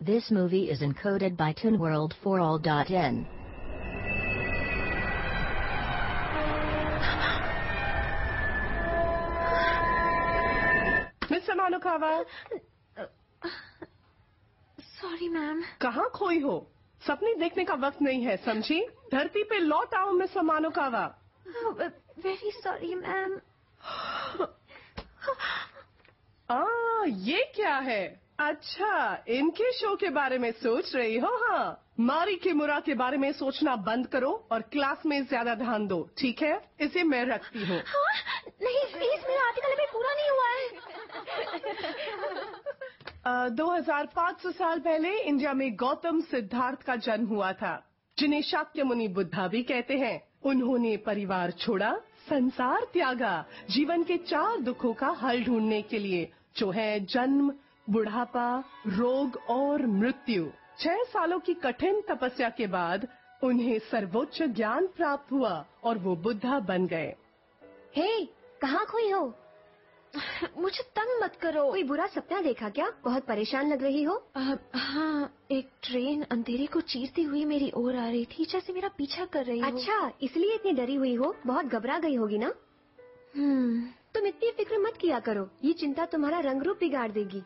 This movie is encoded by ToonWorld4All.in. Miss Samanukawa, sorry ma'am. कहाँ खोई हो? सपने देखने का वक्त नहीं है, समझी? धरती पे लौट आओ miss Samanukawa. Very sorry ma'am. ये क्या है? अच्छा, इनके शो के बारे में सोच रही हो? हाँ, मारी किमुरा के बारे में सोचना बंद करो और क्लास में ज्यादा ध्यान दो, ठीक है? इसे मैं रखती हूँ। नहीं प्लीज, मेरा आर्टिकल अभी पूरा नहीं हुआ है। 2500 साल पहले इंडिया में गौतम सिद्धार्थ का जन्म हुआ था, जिन्हें शाक्य मुनि बुद्धा भी कहते हैं। उन्होंने परिवार छोड़ा, संसार त्यागा, जीवन के 4 दुखों का हल ढूंढने के लिए, जो है जन्म, बुढ़ापा, रोग और मृत्यु। 6 सालों की कठिन तपस्या के बाद उन्हें सर्वोच्च ज्ञान प्राप्त हुआ और वो बुद्धा बन गए। हे, कहाँ खोई हो? मुझे तंग मत करो। कोई बुरा सपना देखा क्या? बहुत परेशान लग रही हो। हाँ, एक ट्रेन अंधेरे को चीरती हुई मेरी ओर आ रही थी, जैसे मेरा पीछा कर रही हो। अच्छा, इसलिए इतनी डरी हुई हो? बहुत घबरा गई होगी ना? तुम इतनी फिक्र मत किया करो, ये चिंता तुम्हारा रंग रूप बिगाड़ देगी।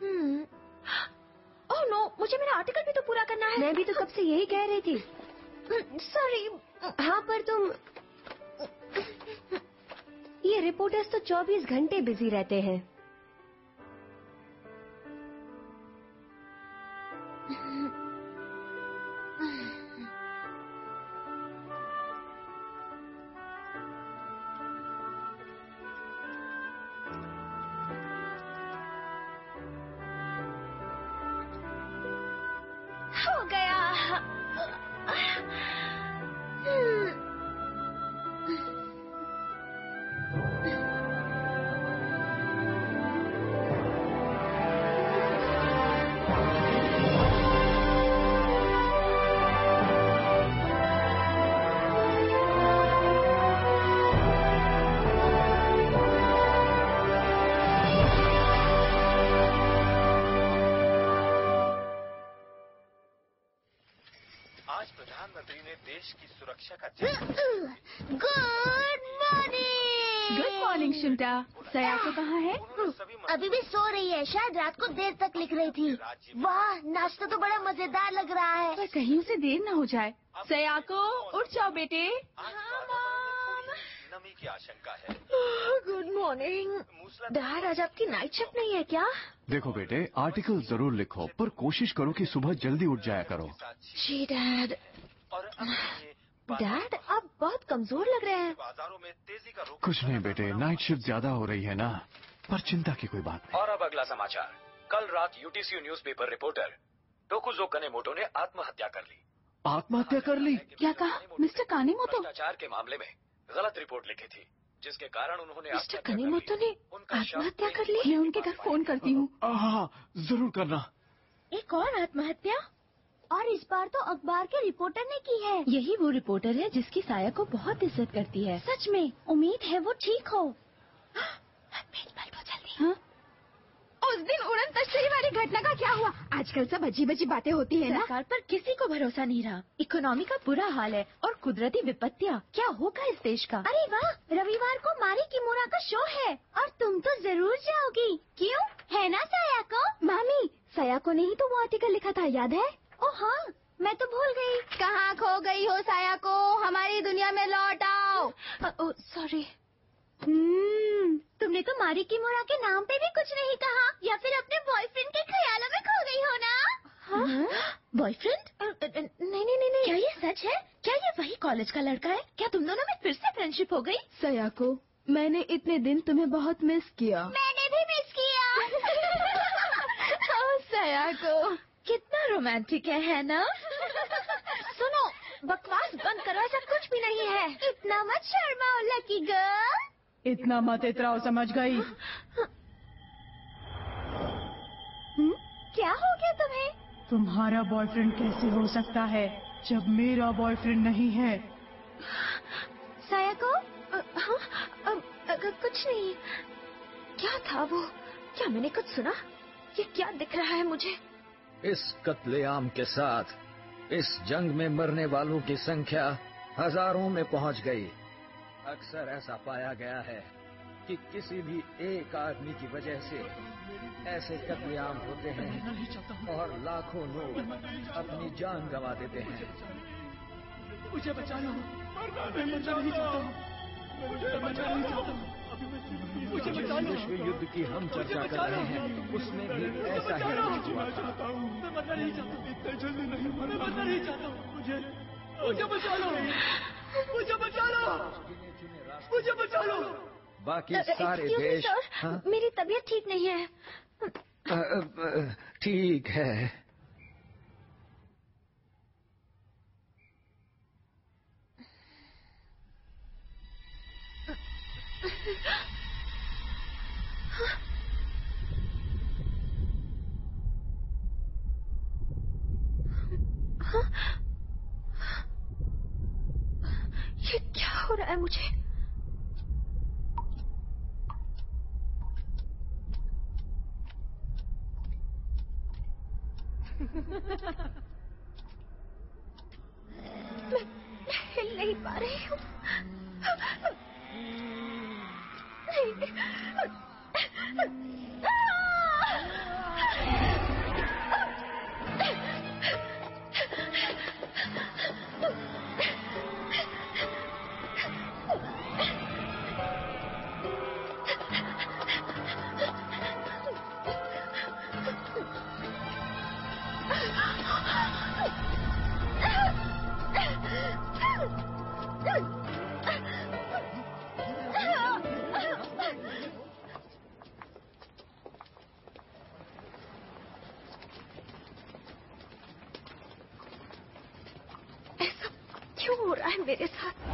ओह नो, मुझे मेरा आर्टिकल भी तो पूरा करना है। मैं भी तो कब से यही कह रही थी। सॉरी। हाँ, पर तुम ये रिपोर्टर्स तो 24 घंटे बिजी रहते हैं। हो गया। आज प्रधानमंत्री ने देश की सुरक्षा का good morning. Good morning Shinta. Sayako कहाँ है? अभी भी सो रही है, शायद रात को देर तक लिख रही थी। वाह, नाश्ता तो बड़ा मजेदार लग रहा है। पर कहीं उसे देर न हो जाए। सयाको, उठ जाओ बेटे। नमी की आशंका है। गुड मॉर्निंग डैड, आज आपकी नाइट शिफ्ट नहीं है क्या? देखो बेटे, आर्टिकल जरूर लिखो, पर कोशिश करो कि सुबह जल्दी उठ जाया करो। जी डैड। डैड, आप बहुत कमजोर लग रहे हैं। बाजारों में तेजी का रुख। कुछ नहीं बेटे, नाइट शिफ्ट ज्यादा हो रही है ना, पर चिंता की कोई बात नहीं। और अब अगला समाचार। कल रात यूटीसी न्यूज़पेपर रिपोर्टर टोकुजो कनेमोटो ने आत्महत्या कर ली। आत्महत्या कर ली? क्या कहा मिस्टर कानेमोटो? भ्रष्टाचार के मामले में गलत रिपोर्ट लिखी थी, जिसके कारण उन्होंने मिस्टर कनेमोटो ने आत्महत्या कर ली? मैं उनके घर फोन करती हूँ। हाँ, जरूर करना। एक और आत्महत्या, और इस बार तो अखबार के रिपोर्टर ने की है। यही वो रिपोर्टर है जिसकी साया को बहुत इज्जत करती है। सच में, उम्मीद है वो ठीक हो। हाँ? उस दिन उड़न तश्तरी वाली घटना का क्या हुआ? आजकल सब अजीब अजीब बातें होती है ना। सरकार पर किसी को भरोसा नहीं रहा। इकोनॉमी का बुरा हाल है और कुदरती विपत्तियाँ। क्या होगा इस देश का? अरे वाह, रविवार को मारी किमुरा का शो है और तुम तो जरूर जाओगी, क्यों? है ना सयाको? मामी, सयाको ने ही तो वो आर्टिकल लिखा था, याद है? ओ हाँ, मैं तो भूल गई। कहाँ खो गई हो सयाको? हमारी दुनिया में लौट आओ। सॉरी। तुमने तो मारी किमुरा के नाम पे भी कुछ नहीं कहा, या फिर अपने बॉयफ्रेंड के ख्यालों में खो गई हो ना? बॉयफ्रेंड? नहीं। क्या ये सच है? क्या ये वही कॉलेज का लड़का है? क्या तुम दोनों में फिर से फ्रेंडशिप हो गई? सयाको, मैंने इतने दिन तुम्हें बहुत मिस किया। मैंने भी मिस किया। सयाको, कितना रोमांटिक है ना? सुनो, बकवास बंद करो, ऐसा कुछ भी नहीं है। इतना मत शर्माओ लकी गर्ल। इतना मत इतराओ, समझ गई? क्या हो गया तुम्हें? तुम्हारा बॉयफ्रेंड कैसे हो सकता है जब मेरा बॉयफ्रेंड नहीं है? सयाको? कुछ नहीं। क्या था वो? क्या मैंने कुछ सुना? ये क्या दिख रहा है मुझे? इस कत्लेआम के साथ इस जंग में मरने वालों की संख्या हजारों में पहुंच गई। अक्सर ऐसा पाया गया है कि किसी भी एक आदमी की वजह से ऐसे कत्लेआम होते हैं और लाखों लोग अपनी जान गंवा देते हैं। मुझे बचा लो, मैं मरना नहीं चाहता हूँ, मुझे बचा लो। विश्व युद्ध की हम चर्चा कर रहे हैं, उसमें भी ऐसा ही कुछ हुआ था। मैं मरना नहीं चाहता हूँ, इतने जल्दी नहीं, मैं मरना नहीं चाहता हूँ। मुझे बचा लो, मुझे बचा लो, मुझे बचा लो। बाकी सारे देश। हाँ? मेरी तबीयत ठीक नहीं है। ठीक है। ये क्या हो रहा है मुझे? मैं हिल नहीं पा रही हूँ। ऐसा क्यों हो रहा है मेरे साथ?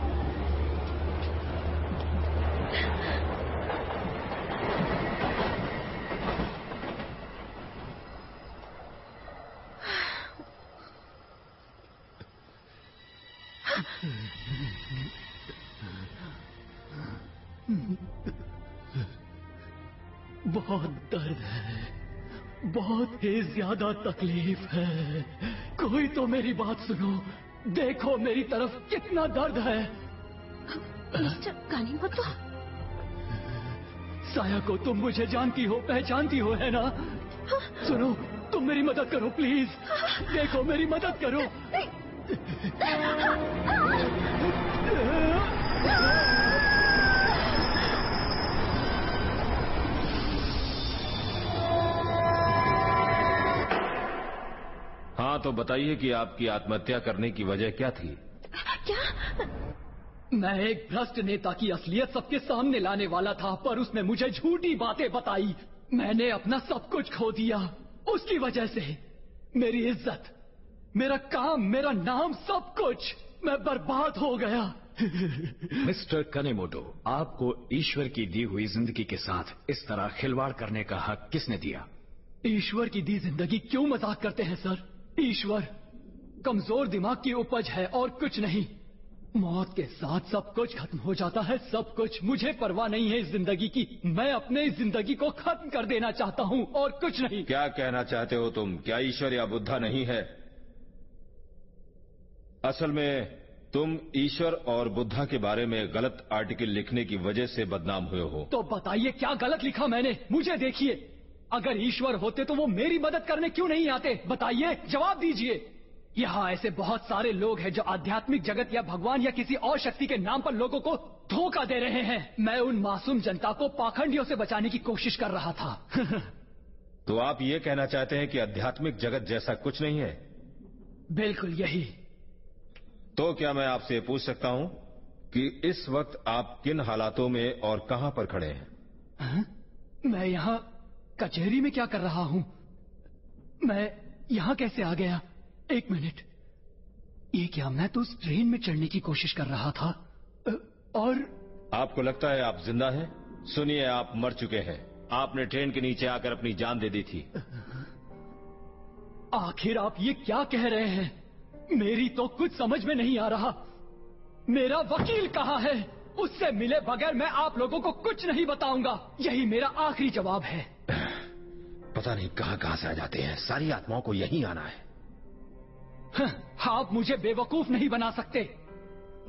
बहुत दर्द है, बहुत ही ज्यादा तकलीफ है। कोई तो मेरी बात सुनो, देखो मेरी तरफ कितना दर्द है। मिस्टर कानीमोटो, साया को तुम मुझे जानती हो, पहचानती हो, है ना? सुनो, तुम मेरी मदद करो प्लीज, देखो मेरी मदद करो। हाँ, तो बताइए कि आपकी आत्महत्या करने की वजह क्या थी? क्या? मैं एक भ्रष्ट नेता की असलियत सबके सामने लाने वाला था, पर उसने मुझे झूठी बातें बताई। मैंने अपना सब कुछ खो दिया उसकी वजह से। मेरी इज्जत, मेरा काम, मेरा नाम, सब कुछ मैं बर्बाद हो गया। मिस्टर कनेमोटो, आपको ईश्वर की दी हुई जिंदगी के साथ इस तरह खिलवाड़ करने का हक किसने दिया? ईश्वर की दी जिंदगी क्यों मजाक करते हैं सर? ईश्वर कमजोर दिमाग की उपज है और कुछ नहीं। मौत के साथ सब कुछ खत्म हो जाता है, सब कुछ। मुझे परवाह नहीं है इस जिंदगी की। मैं अपने इस जिंदगी को खत्म कर देना चाहता हूँ और कुछ नहीं। क्या कहना चाहते हो तुम? क्या ईश्वर या बुद्धा नहीं है? असल में तुम ईश्वर और बुद्धा के बारे में गलत आर्टिकल लिखने की वजह से बदनाम हुए हो। तो बताइए क्या गलत लिखा मैंने? मुझे देखिए, अगर ईश्वर होते तो वो मेरी मदद करने क्यों नहीं आते? बताइए, जवाब दीजिए। यहाँ ऐसे बहुत सारे लोग हैं जो आध्यात्मिक जगत या भगवान या किसी और शक्ति के नाम पर लोगों को धोखा दे रहे हैं। मैं उन मासूम जनता को पाखंडियों से बचाने की कोशिश कर रहा था। तो आप ये कहना चाहते हैं कि आध्यात्मिक जगत जैसा कुछ नहीं है? बिल्कुल यही। तो क्या मैं आपसे पूछ सकता हूं कि इस वक्त आप किन हालातों में और कहां पर खड़े हैं? मैं यहाँ कचहरी में क्या कर रहा हूँ? मैं यहाँ कैसे आ गया? एक मिनट, ये क्या मैं तो उस ट्रेन में चढ़ने की कोशिश कर रहा था और आपको लगता है आप जिंदा हैं? सुनिए, आप मर चुके हैं। आपने ट्रेन के नीचे आकर अपनी जान दे दी थी। आखिर आप ये क्या कह रहे हैं? मेरी तो कुछ समझ में नहीं आ रहा। मेरा वकील कहाँ है? उससे मिले बगैर मैं आप लोगों को कुछ नहीं बताऊंगा। यही मेरा आखिरी जवाब है। पता नहीं कहां कहां से आ जाते हैं। सारी आत्माओं को यहीं आना है। आप मुझे बेवकूफ नहीं बना सकते।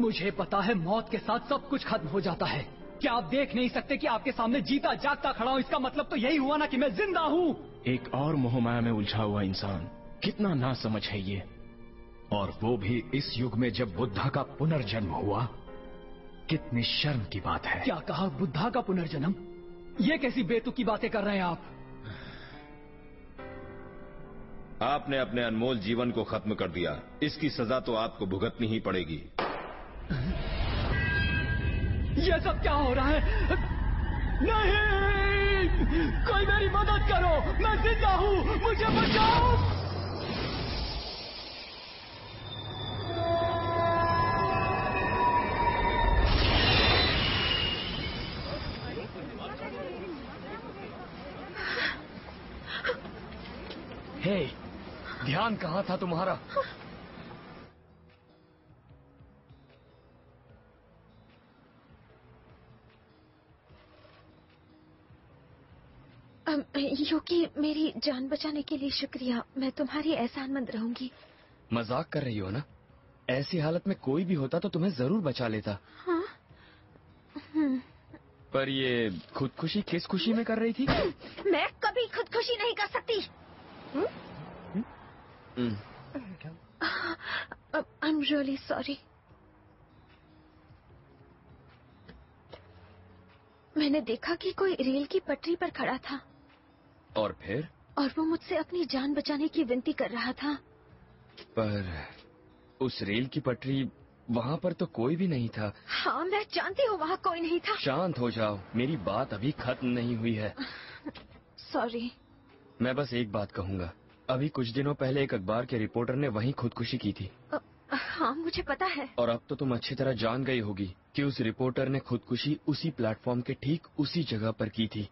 मुझे पता है मौत के साथ सब कुछ खत्म हो जाता है। क्या आप देख नहीं सकते कि आपके सामने जीता जागता खड़ा हूं? इसका मतलब तो यही हुआ ना कि मैं जिंदा हूं। एक और मोहमाया में उलझा हुआ इंसान, कितना नासमझ है ये। और वो भी इस युग में जब बुद्धा का पुनर्जन्म हुआ। कितनी शर्म की बात है। क्या कहा? बुद्धा का पुनर्जन्म? ये कैसी बेतुकी बातें कर रहे हैं आप? आपने अपने अनमोल जीवन को खत्म कर दिया। इसकी सजा तो आपको भुगतनी ही पड़ेगी। ये सब क्या हो रहा है? नहीं, कोई मेरी मदद करो, मैं जिंदा हूं, मुझे बचाओ। हे, ध्यान कहाँ था तुम्हारा? योगी, मेरी जान बचाने के लिए शुक्रिया। मैं तुम्हारी एहसानमंद रहूंगी। मजाक कर रही हो ना? ऐसी हालत में कोई भी होता तो तुम्हें जरूर बचा लेता। हाँ? पर ये खुदकुशी किस खुशी में कर रही थी? मैं कभी खुदकुशी नहीं कर सकती। I am really sorry. मैंने देखा कि कोई रेल की पटरी पर खड़ा था। और फिर? और वो मुझसे अपनी जान बचाने की विनती कर रहा था। पर उस रेल की पटरी, वहाँ पर तो कोई भी नहीं था। हाँ, मैं जानती हूँ वहाँ कोई नहीं था। शांत हो जाओ, मेरी बात अभी खत्म नहीं हुई है। सॉरी। मैं बस एक बात कहूँगा। अभी कुछ दिनों पहले एक अखबार के रिपोर्टर ने वहीं खुदकुशी की थी। हाँ, मुझे पता है। और अब तो तुम अच्छी तरह जान गई होगी कि उस रिपोर्टर ने खुदकुशी उसी प्लेटफॉर्म के ठीक उसी जगह पर की थी।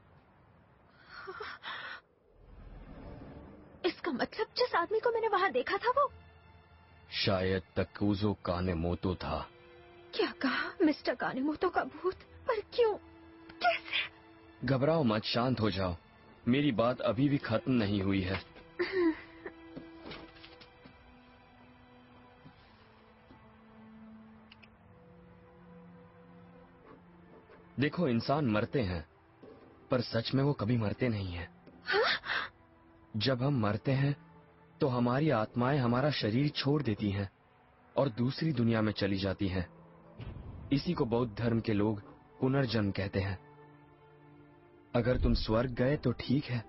इसका मतलब जिस आदमी को मैंने वहाँ देखा था वो शायद तकुज़ो कानेमोतो था। क्या कहा? मिस्टर कानेमोतो का भूत? पर क्यों? कैसे? घबराओ मत, शांत हो जाओ। मेरी बात अभी भी खत्म नहीं हुई है। देखो, इंसान मरते हैं, पर सच में वो कभी मरते नहीं हैं। जब हम मरते हैं तो हमारी आत्माएं हमारा शरीर छोड़ देती हैं और दूसरी दुनिया में चली जाती हैं। इसी को बौद्ध धर्म के लोग पुनर्जन्म कहते हैं। अगर तुम स्वर्ग गए तो ठीक है,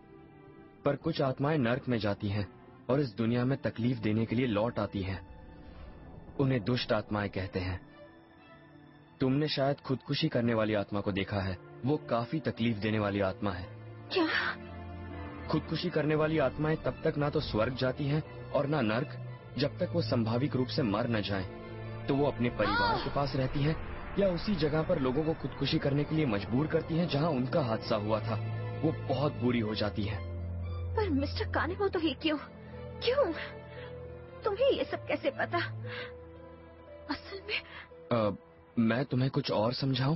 पर कुछ आत्माएं नर्क में जाती हैं और इस दुनिया में तकलीफ देने के लिए लौट आती हैं। उन्हें दुष्ट आत्माएं कहते हैं। तुमने शायद खुदकुशी करने वाली आत्मा को देखा है। वो काफी तकलीफ देने वाली आत्मा है। क्या? खुदकुशी करने वाली आत्माएं तब तक ना तो स्वर्ग जाती हैं और ना नर्क, जब तक वो संभाविक रूप से मर न जाएं। तो वो अपने परिवार के पास रहती हैं या उसी जगह पर लोगों को खुदकुशी करने के लिए मजबूर करती हैं जहां उनका हादसा हुआ था। वो बहुत बुरी हो जाती हैं। पर मिस्टर कानेमोतो ही क्यों? क्यों? तुम्हें ये सब कैसे पता? असल में मैं तुम्हें कुछ और समझाऊं?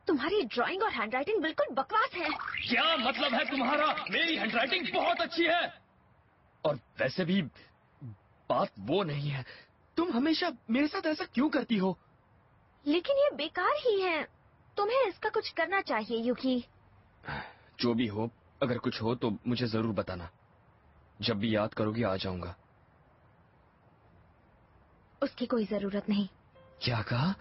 तुम्हारी ड्राइंग और हैंडराइटिंग बिल्कुल बकवास है। क्या मतलब है तुम्हारा? मेरी हैंडराइटिंग बहुत अच्छी है। और वैसे भी बात वो नहीं है। तुम हमेशा मेरे साथ ऐसा क्यों करती हो? लेकिन ये बेकार ही है। तुम्हें इसका कुछ करना चाहिए युकी। जो भी हो, अगर कुछ हो तो मुझे जरूर बताना। जब भी याद करोगी आ जाऊंगा। उसकी कोई जरूरत नहीं। क्या कहा?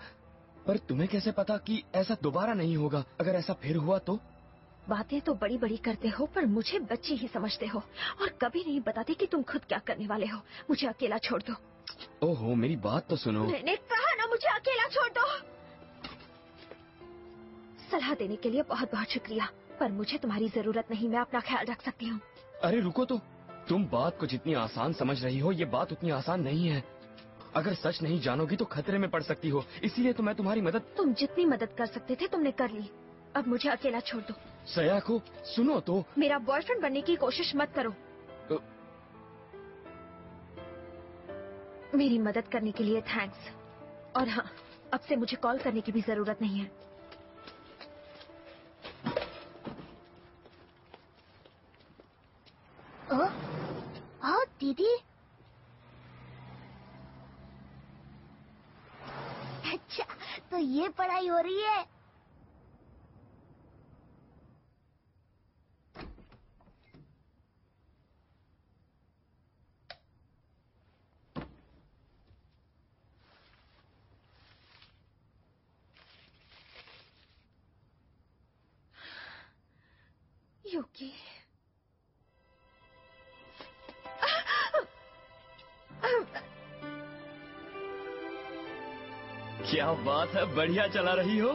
पर तुम्हें कैसे पता कि ऐसा दोबारा नहीं होगा? अगर ऐसा फिर हुआ तो? बातें तो बड़ी बड़ी करते हो, पर मुझे बच्ची ही समझते हो और कभी नहीं बताते कि तुम खुद क्या करने वाले हो। मुझे अकेला छोड़ दो। ओहो, मेरी बात तो सुनो। मैंने कहा ना, मुझे अकेला छोड़ दो। सलाह देने के लिए बहुत बहुत शुक्रिया, पर मुझे तुम्हारी जरूरत नहीं। मैं अपना ख्याल रख सकती हूँ। अरे रुको तो। तुम बात को जितनी आसान समझ रही हो, ये बात उतनी आसान नहीं है। अगर सच नहीं जानोगी तो खतरे में पड़ सकती हो। इसीलिए तो मैं तुम्हारी मदद। तुम जितनी मदद कर सकते थे तुमने कर ली। अब मुझे अकेला छोड़ दो। सयाको, सुनो तो। मेरा बॉयफ्रेंड बनने की कोशिश मत करो। मेरी मदद करने के लिए थैंक्स। और हाँ, अब से मुझे कॉल करने की भी जरूरत नहीं है। थी? अच्छा, तो ये पढ़ाई हो रही है। युकी, क्या बात है, बढ़िया चला रही हो।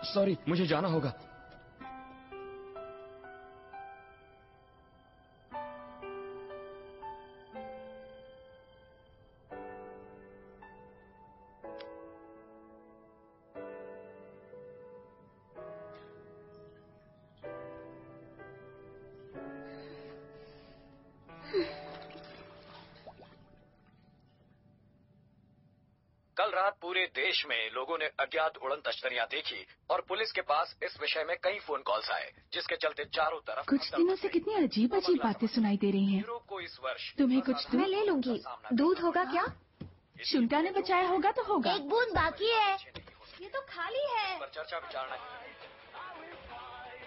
सॉरी, मुझे जाना होगा। कल रात पूरे देश में लोगों ने अज्ञात उड़न तश्तरियां देखी और पुलिस के पास इस विषय में कई फोन कॉल्स आए, जिसके चलते चारों तरफ कुछ दिनों से कितनी अजीब अजीब बातें सुनाई दे रही हैं। यूरोप को इस वर्ष तुम्हें कुछ मैं ले लूंगी। दूध होगा क्या? शुल्टा ने बचाया होगा तो होगा। एक बूंद बाकी है। ये तो खाली है। पर चर्चा विचारना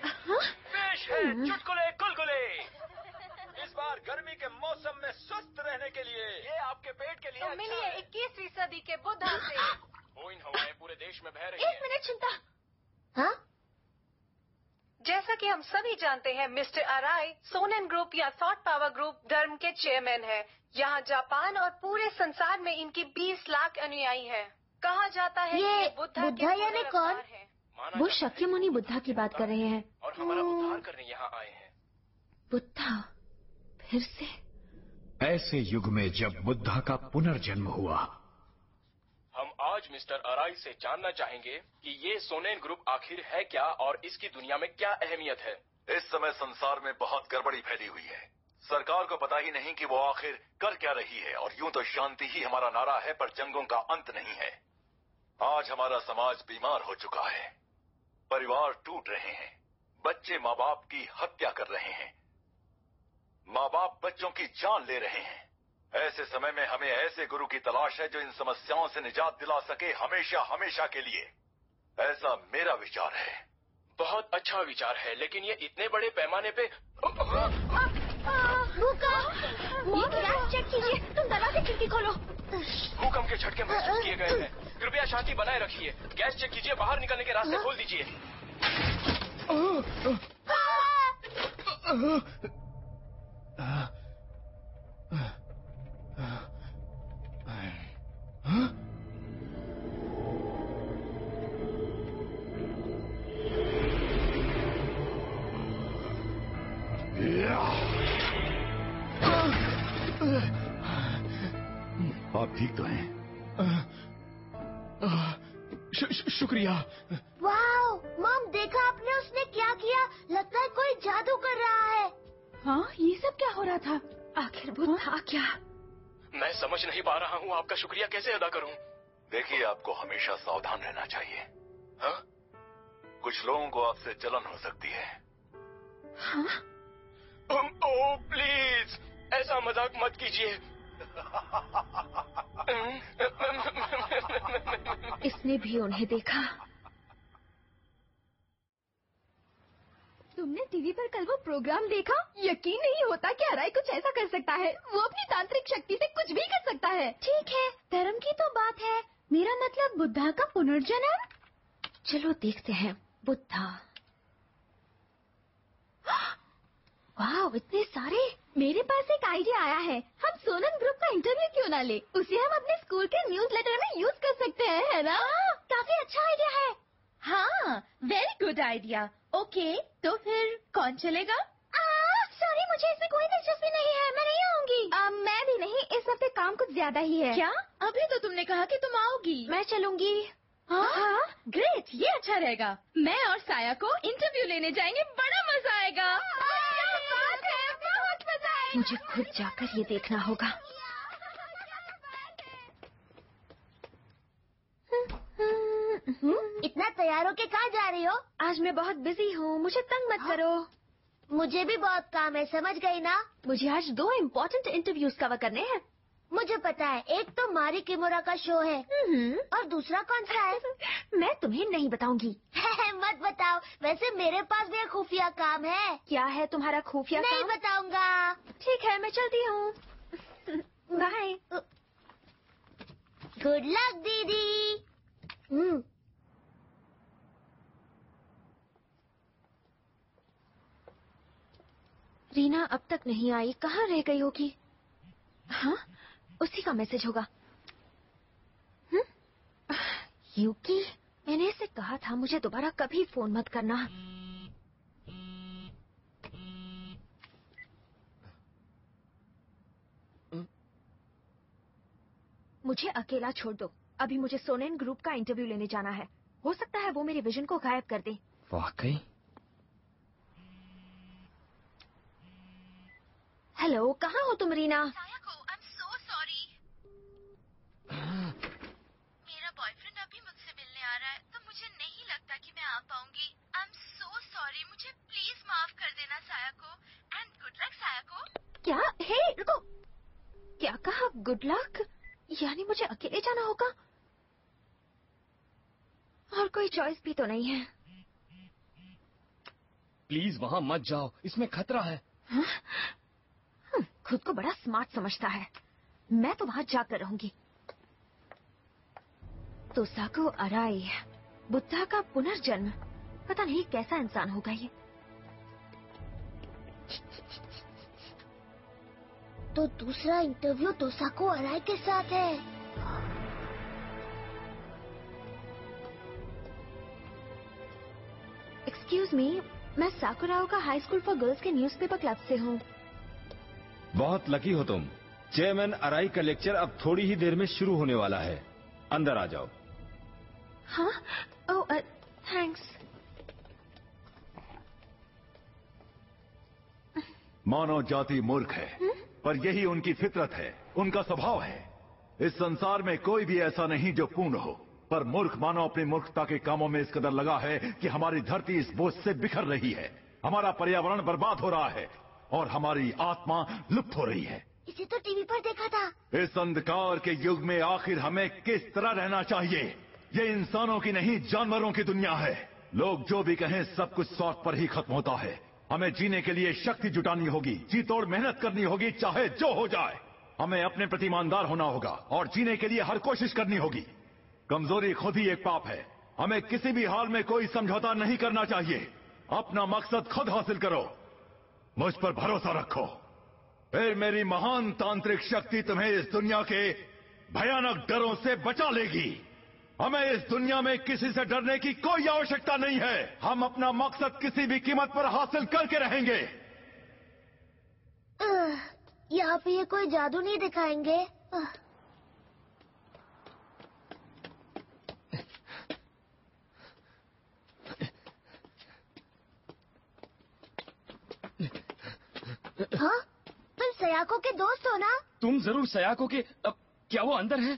हाँ? पेश है चुटकुले गुलगुले। इस बार गर्मी के मौसम में स्वस्थ रहने के लिए ये आपके पेट के लिए तो मिलिए 21वीं सदी के बुद्धा से। बोइंग हवाएं पूरे देश में बह रही एक हैं। मिनट चिंता। हाँ? जैसा कि हम सभी जानते हैं, मिस्टर अराई सोनेन ग्रुप या थॉट पावर ग्रुप धर्म के चेयरमैन हैं। यहाँ जापान और पूरे संसार में इनकी 20 लाख अनुयायी हैं। कहा जाता है ये कि ये बुद्धा बुद्धा के यानी पूरे कौन? अवतार हैं। माना वो जाता है शाक्यमुनि बुद्धा की बात कर रहे हैं। और हमारा उद्धार करने यहाँ आए हैं। बुद्धा फिर से? ऐसे युग में जब बुद्धा का पुनर्जन्म हुआ, हम आज मिस्टर अराई से जानना चाहेंगे कि ये सोनेन ग्रुप आखिर है क्या और इसकी दुनिया में क्या अहमियत है। इस समय संसार में बहुत गड़बड़ी फैली हुई है। सरकार को पता ही नहीं कि वो आखिर कर क्या रही है, और यूं तो शांति ही हमारा नारा है, पर जंगों का अंत नहीं है। आज हमारा समाज बीमार हो चुका है, परिवार टूट रहे हैं, बच्चे माँ बाप की हत्या कर रहे हैं, माँ बाप बच्चों की जान ले रहे हैं। ऐसे समय में हमें ऐसे गुरु की तलाश है जो इन समस्याओं से निजात दिला सके, हमेशा हमेशा के लिए। ऐसा मेरा विचार है। बहुत अच्छा विचार है, लेकिन ये इतने बड़े पैमाने पे ये गैस चेक कीजिए। तुम दरवाजे खिड़की खोलो। भूकंप के झटके महसूस किए गए हैं। कृपया शांति बनाए रखिए। गैस चेक कीजिए, बाहर निकलने के रास्ते खोल दीजिए। आप ठीक तो हैं? शुक्रिया। वाओ, मॉम देखा आपने उसने क्या किया? लगता है कोई जादू कर रहा है। हाँ, ये सब क्या हो रहा था? आखिर बुद्धा क्या? मैं समझ नहीं पा रहा हूँ, आपका शुक्रिया कैसे अदा करूँ? देखिए, आपको हमेशा सावधान रहना चाहिए। हाँ? कुछ लोगों को आपसे जलन हो सकती है। हाँ? ओह प्लीज, ऐसा मजाक मत कीजिए। इसने भी उन्हें देखा। तुमने टीवी पर कल वो प्रोग्राम देखा? यकीन नहीं होता कि अराई कुछ ऐसा कर सकता है। वो अपनी तांत्रिक शक्ति से कुछ भी कर सकता है। ठीक है, धर्म की तो बात है, मेरा मतलब बुद्धा का पुनर्जन्म। चलो देखते हैं। बुद्धा। वाह, इतने सारे। मेरे पास एक आइडिया आया है। हम सोनम ग्रुप का इंटरव्यू क्यों ना ले? उसे हम अपने स्कूल के न्यूज़लेटर में यूज कर सकते हैं, है ना? काफी अच्छा आइडिया है। हाँ, वेरी गुड आइडिया। ओके, तो फिर कौन चलेगा? सॉरी, मुझे इसमें कोई दिलचस्पी नहीं है, मैं नहीं आऊंगी। मैं भी नहीं, इस हफ्ते काम कुछ ज्यादा ही है। क्या? अभी तो तुमने कहा कि तुम आओगी। मैं चलूंगी। हाँ? ग्रेट, ये अच्छा रहेगा। मैं और साया को इंटरव्यू लेने जाएंगे, बड़ा मजा आएगा। क्या बात है, बहुत मजा आएगा। मुझे खुद जाकर ये देखना होगा। इतना तैयार होके कहाँ जा रही हो? आज मैं बहुत बिजी हूँ, मुझे तंग मत करो। मुझे भी बहुत काम है, समझ गई ना? मुझे आज 2 इम्पोर्टेंट इंटरव्यूज कवर करने हैं। मुझे पता है, एक तो मारी किमोरा का शो है और दूसरा कौन सा है? मैं तुम्हें नहीं बताऊंगी। मत बताओ, वैसे मेरे पास भी एक खुफिया काम है। क्या है तुम्हारा खुफिया काम? नहीं बताऊंगा। ठीक है, मैं चलती हूँ। बाय। गुड लक दीदी। रीना अब तक नहीं आई, कहाँ रह गई होगी? हाँ, उसी का मैसेज होगा। यूकी, मैंने इसे कहा था मुझे दोबारा कभी फोन मत करना। मुझे अकेला छोड़ दो, अभी मुझे सोनेन ग्रुप का इंटरव्यू लेने जाना है। हो सकता है वो मेरे विजन को गायब कर दे। वाकई? हेलो, कहाँ हो तुम रीना? I'm so sorry. मेरा बॉयफ्रेंड अभी मुझसे मिलने आ रहा है, तो मुझे नहीं लगता कि मैं आ पाऊंगी। I'm so sorry. मुझे प्लीज माफ कर देना सायाको, and good luck सायाको। क्या? हे, रुको। क्या कहा? Good luck? यानी मुझे अकेले जाना होगा? और कोई चॉइस भी तो नहीं है। प्लीज वहाँ मत जाओ, इसमें खतरा है। खुद को बड़ा स्मार्ट समझता है। मैं तो वहाँ जाकर रहूंगी। तोसाको अराई, बुद्धा का पुनर्जन्म। पता नहीं कैसा इंसान होगा ये। तो दूसरा इंटरव्यू तोसाको अराई के साथ है। एक्सक्यूज मी, मैं साकुराओ का हाई स्कूल फॉर गर्ल्स के न्यूज़पेपर क्लब से हूँ। बहुत लकी हो तुम। चेयरमैन अराई का लेक्चर अब थोड़ी ही देर में शुरू होने वाला है। अंदर आ जाओ। हाँ? ओह, थैंक्स। मानव जाति मूर्ख है, पर यही उनकी फितरत है, उनका स्वभाव है। इस संसार में कोई भी ऐसा नहीं जो पूर्ण हो, पर मूर्ख मानव अपनी मूर्खता के कामों में इस कदर लगा है कि हमारी धरती इस बोझ से बिखर रही है, हमारा पर्यावरण बर्बाद हो रहा है और हमारी आत्मा लुप्त हो रही है। इसे तो टीवी पर देखा था। इस अंधकार के युग में आखिर हमें किस तरह रहना चाहिए? ये इंसानों की नहीं, जानवरों की दुनिया है। लोग जो भी कहें सब कुछ स्वार्थ पर ही खत्म होता है। हमें जीने के लिए शक्ति जुटानी होगी, जी तोड़ मेहनत करनी होगी, चाहे जो हो जाए। हमें अपने प्रति ईमानदार होना होगा और जीने के लिए हर कोशिश करनी होगी। कमजोरी खुद ही एक पाप है। हमें किसी भी हाल में कोई समझौता नहीं करना चाहिए। अपना मकसद खुद हासिल करो, मुझ पर भरोसा रखो, फिर मेरी महान तांत्रिक शक्ति तुम्हें इस दुनिया के भयानक डरों से बचा लेगी। हमें इस दुनिया में किसी से डरने की कोई आवश्यकता नहीं है। हम अपना मकसद किसी भी कीमत पर हासिल करके रहेंगे। यहाँ पे ये कोई जादू नहीं दिखाएंगे। हाँ? तुम सयाको के दोस्त हो ना? तुम जरूर सयाको के। क्या वो अंदर है?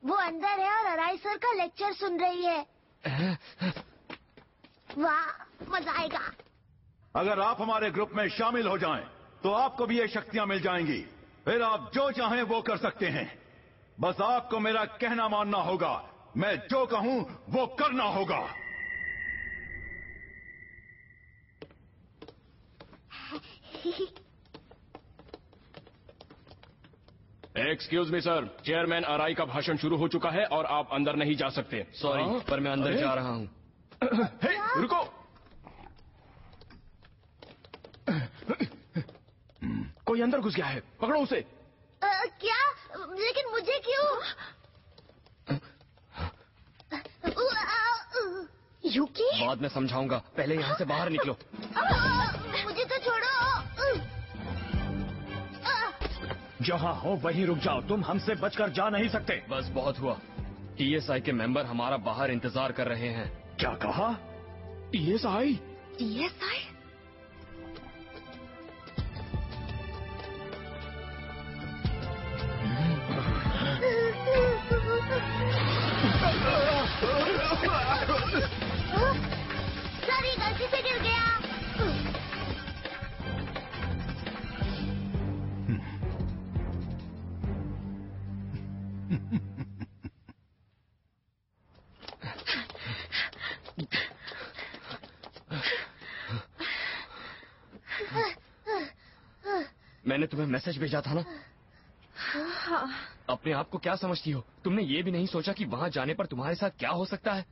वो अंदर है और अराई सर का लेक्चर सुन रही है। वाह, मजा आएगा। अगर आप हमारे ग्रुप में शामिल हो जाएं, तो आपको भी ये शक्तियां मिल जाएंगी। फिर आप जो चाहें वो कर सकते हैं। बस आपको मेरा कहना मानना होगा। मैं जो कहूं वो करना होगा। एक्सक्यूज मी सर, चेयरमैन अराई का भाषण शुरू हो चुका है और आप अंदर नहीं जा सकते। सॉरी, पर मैं अंदर जा रहा हूँ। हे, रुको। कोई अंदर घुस गया है, पकड़ो उसे। क्या? लेकिन मुझे क्यों? यूकी? बाद में समझाऊंगा, पहले यहाँ से बाहर निकलो। मुझे तो छोड़ो। जहाँ हो वहीं रुक जाओ, तुम हमसे बचकर जा नहीं सकते। बस बहुत हुआ। टीएसआई के मेंबर हमारा बाहर इंतजार कर रहे हैं। क्या कहा? टीएसआई? टीएसआई? सॉरी, गलती से गिर गया। मैंने तुम्हें मैसेज भेजा था ना? हाँ। अपने आप को क्या समझती हो? तुमने ये भी नहीं सोचा कि वहाँ जाने पर तुम्हारे साथ क्या हो सकता है?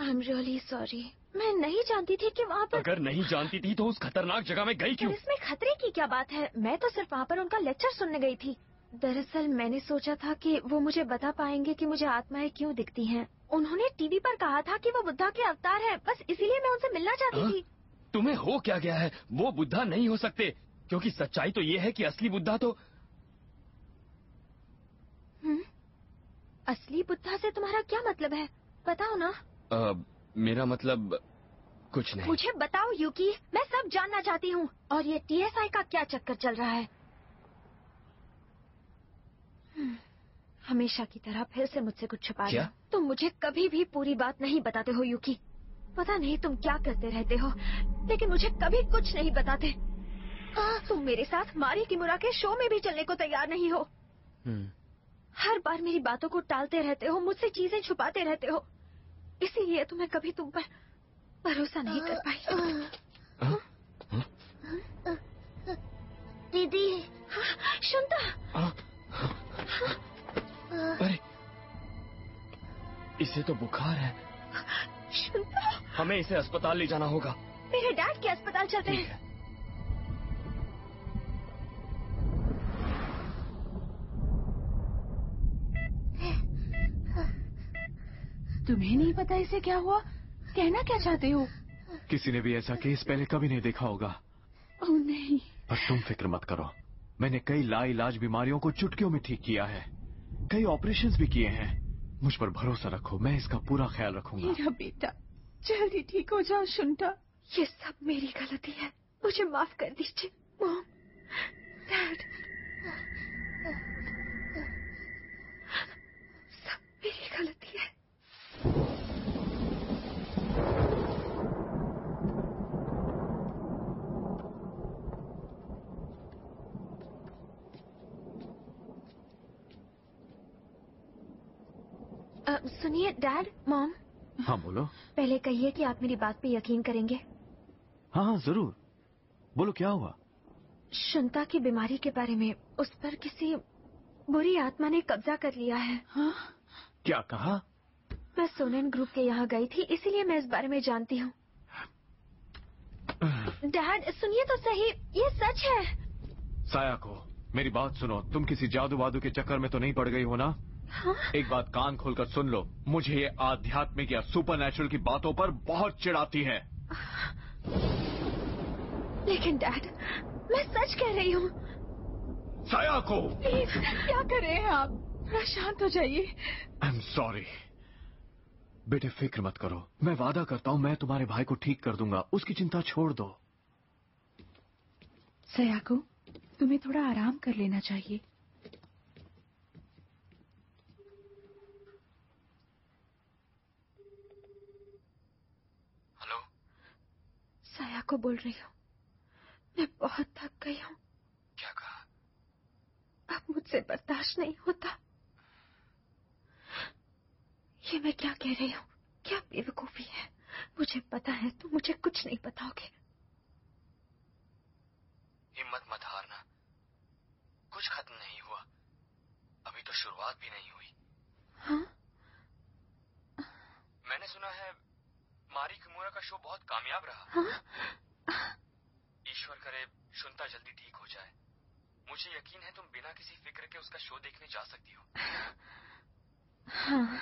I'm really sorry. मैं नहीं जानती थी कि वहाँ पर। अगर नहीं जानती थी तो उस खतरनाक जगह में गई क्यों? इसमें खतरे की क्या बात है? मैं तो सिर्फ वहाँ पर उनका लेक्चर सुनने गई थी। दरअसल मैंने सोचा था कि वो मुझे बता पाएंगे कि मुझे आत्माएं क्यों दिखती हैं। उन्होंने टीवी पर कहा था कि वो बुद्धा के अवतार है, बस इसीलिए मैं उनसे मिलना चाहती थी। तुम्हें हो क्या गया है? वो बुद्धा नहीं हो सकते, क्योंकि सच्चाई तो ये है कि असली बुद्धा तो। असली बुद्धा से तुम्हारा क्या मतलब है? बताओ ना। मेरा मतलब कुछ नहीं। मुझे बताओ यूकी, मैं सब जानना चाहती हूँ। और ये टीएसआई का क्या चक्कर चल रहा है? हमेशा की तरह फिर से मुझसे कुछ छुपा रहे हो। तुम मुझे कभी भी पूरी बात नहीं बताते हो यूकी। पता नहीं तुम क्या करते रहते हो, लेकिन मुझे कभी कुछ नहीं बताते। तुम मेरे साथ मारी किमुरा के शो में भी चलने को तैयार नहीं हो। हर बार मेरी बातों को टालते रहते हो, मुझसे चीजें छुपाते रहते हो। इसीलिए तो मैं कभी तुम पर भरोसा नहीं कर पाई। दीदी। शुंता। अरे, इसे तो बुखार है। शुंता। हमें इसे अस्पताल ले जाना होगा। मेरे डैड के अस्पताल चलते हैं। तुम्हें नहीं पता इसे क्या हुआ? कहना क्या चाहते हो? किसी ने भी ऐसा केस पहले कभी नहीं देखा होगा। ओह नहीं। पर तुम फिक्र मत करो, मैंने कई लाइलाज बीमारियों को चुटकियों में ठीक किया है, कई ऑपरेशंस भी किए हैं। मुझ पर भरोसा रखो, मैं इसका पूरा ख्याल रखूंगा। मेरा बेटा जल्दी ठीक हो जाओ। शुंटा, ये सब मेरी गलती है, मुझे माफ कर दीजिए। मॉम, डैड, सब मेरी गलती है। सुनिए डैड, मॉम। हाँ बोलो। पहले कहिए कि आप मेरी बात पे यकीन करेंगे। हाँ हाँ जरूर, बोलो क्या हुआ? शुंता की बीमारी के बारे में उस पर किसी बुरी आत्मा ने कब्जा कर लिया है। हाँ? क्या कहा? मैं सोनेन ग्रुप के यहाँ गई थी, इसीलिए मैं इस बारे में जानती हूँ। डैड सुनिए तो सही, ये सच है। सायाको, मेरी बात सुनो, तुम किसी जादू वादू के चक्कर में तो नहीं पड़ गई हो ना? हाँ? एक बात कान खोलकर सुन लो, मुझे ये आध्यात्मिक या सुपरनैचुरल की बातों पर बहुत चिढ़ाती है। लेकिन डैड, मैं सच कह रही हूँ। सायाको, प्लीज क्या कर रहे हैं आप? थोड़ा शांत हो जाइए। I am sorry. बेटे फिक्र मत करो, मैं वादा करता हूँ मैं तुम्हारे भाई को ठीक कर दूंगा, उसकी चिंता छोड़ दो। सयाको, तुम्हें थोड़ा आराम कर लेना चाहिए। हेलो, सयाको बोल रही हूँ। मैं बहुत थक गई हूँ। क्या कहा? अब मुझसे बर्दाश्त नहीं होता। ये मैं क्या कह रही हूँ? क्या बेवकूफी है। मुझे पता है तुम मुझे कुछ नहीं बताओगे। हिम्मत मत हारना, कुछ खत्म नहीं हुआ, अभी तो शुरुआत भी नहीं हुई। हाँ? मैंने सुना है मारी किमुरा का शो बहुत कामयाब रहा। हाँ? ईश्वर करे शुंता जल्दी ठीक हो जाए। मुझे यकीन है तुम बिना किसी फिक्र के उसका शो देखने जा सकती हो। हाँ।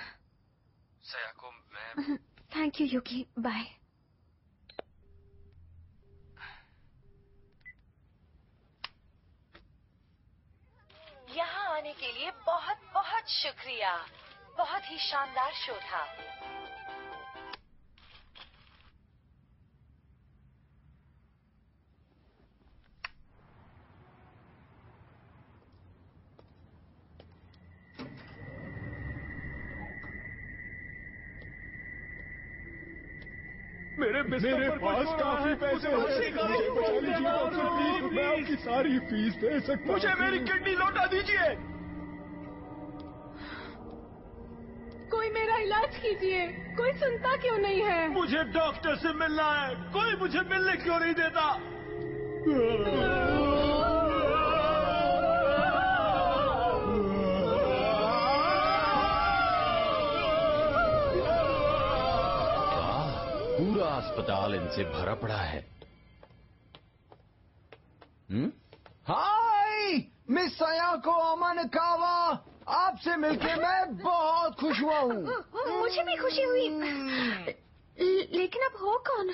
सयाको, मैं थैंक यू यूकी, बाय। यहाँ आने के लिए बहुत बहुत शुक्रिया। बहुत ही शानदार शो था। मेरे पास काफी पैसे हैं। मैं आपकी सारी फीस दे सकता हूँ। मुझे मेरी किडनी लौटा दीजिए। कोई मेरा इलाज कीजिए, कोई सुनता क्यों नहीं है? मुझे डॉक्टर से मिलना है, कोई मुझे मिलने क्यों नहीं देता? पूरा अस्पताल इनसे भरा पड़ा है। हाय मिस सयाको अमनकावा, आपसे मिलके मैं बहुत खुश हुआ हूँ। मुझे भी खुशी हुई। लेकिन अब हो कौन?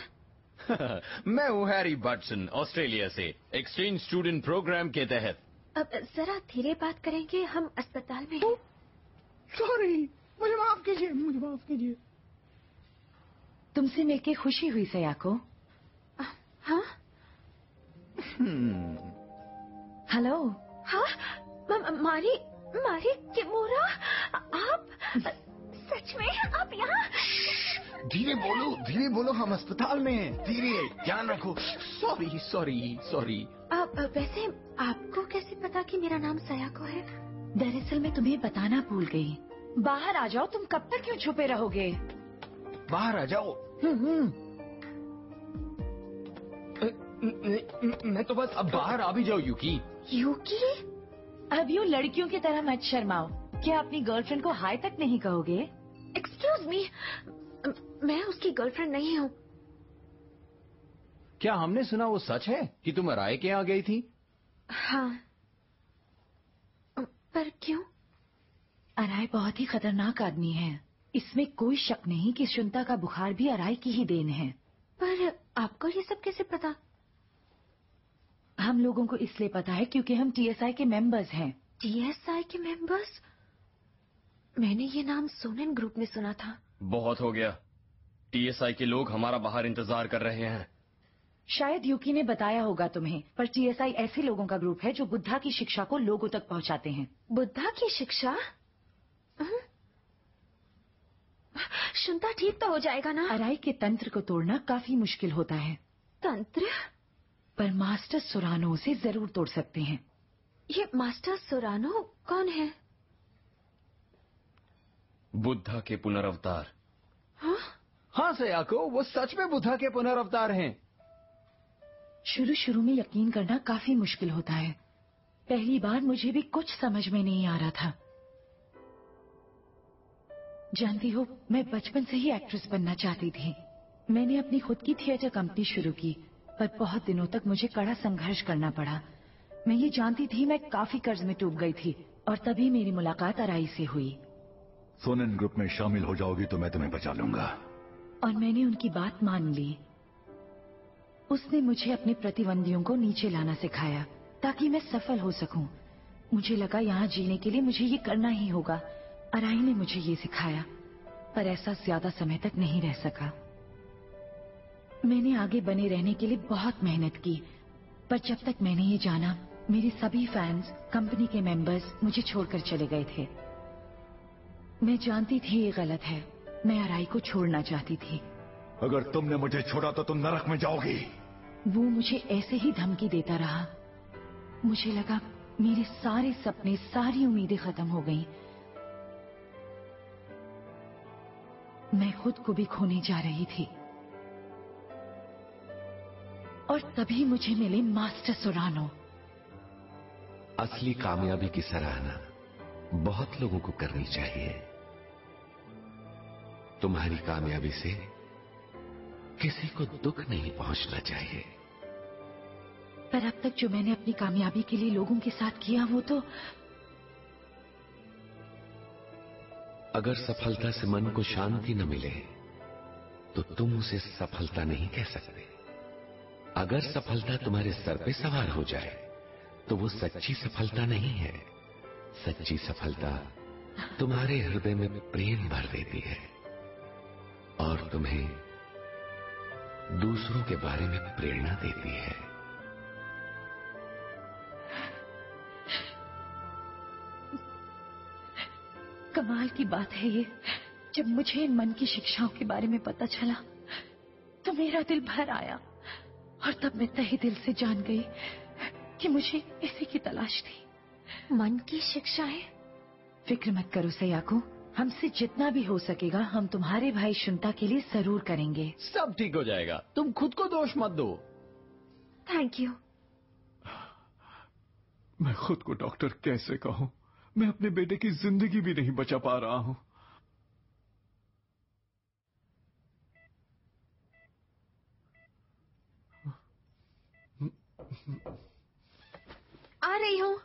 मैं हूँ हैरी बटसन, ऑस्ट्रेलिया से, एक्सचेंज स्टूडेंट प्रोग्राम के तहत। अब जरा धीरे बात करेंगे, हम अस्पताल में। सॉरी, मुझे माफ कीजिए, मुझे माफ कीजिए। तुमसे मिलके खुशी हुई सयाको। हाँ? हेलो। हाँ? मारी किमोरा, आप सच में आप यहाँ? धीरे बोलो, हम अस्पताल में हैं। धीरे, ध्यान रखो। सॉरी। वैसे आपको कैसे पता कि मेरा नाम सयाको है? दरअसल मैं तुम्हें बताना भूल गई। बाहर आ जाओ, तुम कब तक क्यों छुपे रहोगे? बाहर आ जाओ। मैं तो बस अब बाहर आ भी जाओ यूकी। यूकी? अब यूँ लड़कियों की तरह मत शर्माओ। क्या अपनी गर्लफ्रेंड को हाय तक नहीं कहोगे? एक्सक्यूज मी, मैं उसकी गर्लफ्रेंड नहीं हूँ। क्या हमने सुना वो सच है कि तुम अराय के यहाँ गई थी? हाँ। पर क्यों? अराय बहुत ही खतरनाक आदमी है। इसमें कोई शक नहीं कि शुंता का बुखार भी अराय की ही देन है। पर आपको ये सब कैसे पता? हम लोगों को इसलिए पता है क्योंकि हम टीएसआई के मेंबर्स हैं। टीएसआई के मेंबर्स? मैंने ये नाम सोनेन ग्रुप में सुना था। बहुत हो गया। टीएसआई के लोग हमारा बाहर इंतजार कर रहे हैं। शायद यूकी ने बताया होगा तुम्हें, पर टीएसआई ऐसे लोगों का ग्रुप है जो बुद्धा की शिक्षा को लोगों तक पहुंचाते हैं। बुद्धा की शिक्षा? शुंता ठीक तो हो जाएगा ना? अराई के तंत्र को तोड़ना काफी मुश्किल होता है। तंत्र? पर मास्टर सोरानो उसे जरूर तोड़ सकते हैं। ये मास्टर सोरानो कौन है? बुद्धा के पुनर्अवतार। हाँ सयाको, वो सच में बुद्धा के पुनर्अवतार हैं। शुरू में यकीन करना काफी मुश्किल होता है। पहली बार मुझे भी कुछ समझ में नहीं आ रहा था। जानती हो, मैं बचपन से ही एक्ट्रेस बनना चाहती थी। मैंने अपनी खुद की थिएटर कंपनी शुरू की, पर बहुत दिनों तक मुझे कड़ा संघर्ष करना पड़ा। मैं ये जानती थी मैं काफी कर्ज में डूब गई थी, और तभी मेरी मुलाकात अराई से हुई। सोनेन ग्रुप में शामिल हो जाओगी तो मैं तुम्हें बचा लूंगा। और मैंने उनकी बात मान ली। उसने मुझे अपने प्रतिद्वंदियों को नीचे लाना सिखाया ताकि मैं सफल हो सकूं। मुझे लगा यहाँ जीने के लिए मुझे ये करना ही होगा। अराई ने मुझे ये सिखाया, पर ऐसा ज्यादा समय तक नहीं रह सका। मैंने आगे बने रहने के लिए बहुत मेहनत की, पर जब तक मैंने ये जाना, मेरे सभी फैंस, कंपनी के मेंबर्स मुझे छोड़कर चले गए थे। मैं जानती थी ये गलत है। मैं अराई को छोड़ना चाहती थी। अगर तुमने मुझे छोड़ा तो तुम नरक में जाओगी। वो मुझे ऐसे ही धमकी देता रहा। मुझे लगा मेरे सारे सपने, सारी उम्मीदें खत्म हो गईं। मैं खुद को भी खोने जा रही थी। और तभी मुझे मिले मास्टर सोरानो। असली कामयाबी की सराहना बहुत लोगों को करनी चाहिए। तुम्हारी कामयाबी से किसी को दुख नहीं पहुंचना चाहिए। पर अब तक जो मैंने अपनी कामयाबी के लिए लोगों के साथ किया, वो तो अगर सफलता से मन को शांति न मिले तो तुम उसे सफलता नहीं कह सकते। अगर सफलता तुम्हारे सर पे सवार हो जाए तो वो सच्ची सफलता नहीं है। सच्ची सफलता तुम्हारे हृदय में प्रेम भर देती है और तुम्हें दूसरों के बारे में प्रेरणा देती है। कमाल की बात है ये, जब मुझे मन की शिक्षाओं के बारे में पता चला तो मेरा दिल भर आया और तब मैं तहे दिल से जान गई कि मुझे इसी की तलाश थी। मन की शिक्षाएं? फिक्र मत करो सयाको, हमसे जितना भी हो सकेगा हम तुम्हारे भाई शुंटा के लिए जरूर करेंगे। सब ठीक हो जाएगा, तुम खुद को दोष मत दो। Thank you. मैं खुद को डॉक्टर कैसे कहूं? मैं अपने बेटे की जिंदगी भी नहीं बचा पा रहा हूं। आ रही हूँ।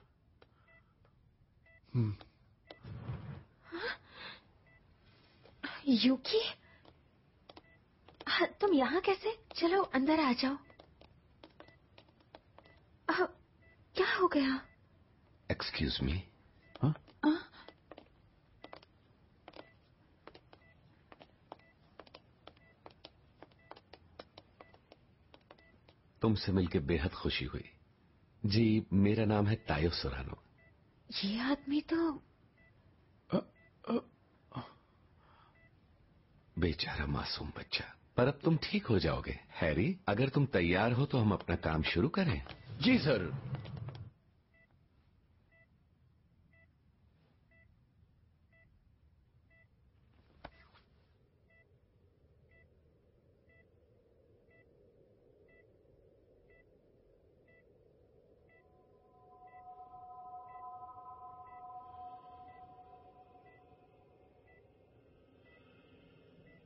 यूकी, तुम यहाँ कैसे? चलो अंदर आ जाओ। क्या हो गया? Excuse me. तुमसे मिलकर बेहद खुशी हुई। जी, मेरा नाम है तायो सोरानो। ये आदमी तो बेचारा मासूम बच्चा। पर अब तुम ठीक हो जाओगे। हैरी, अगर तुम तैयार हो तो हम अपना काम शुरू करें। जी सर।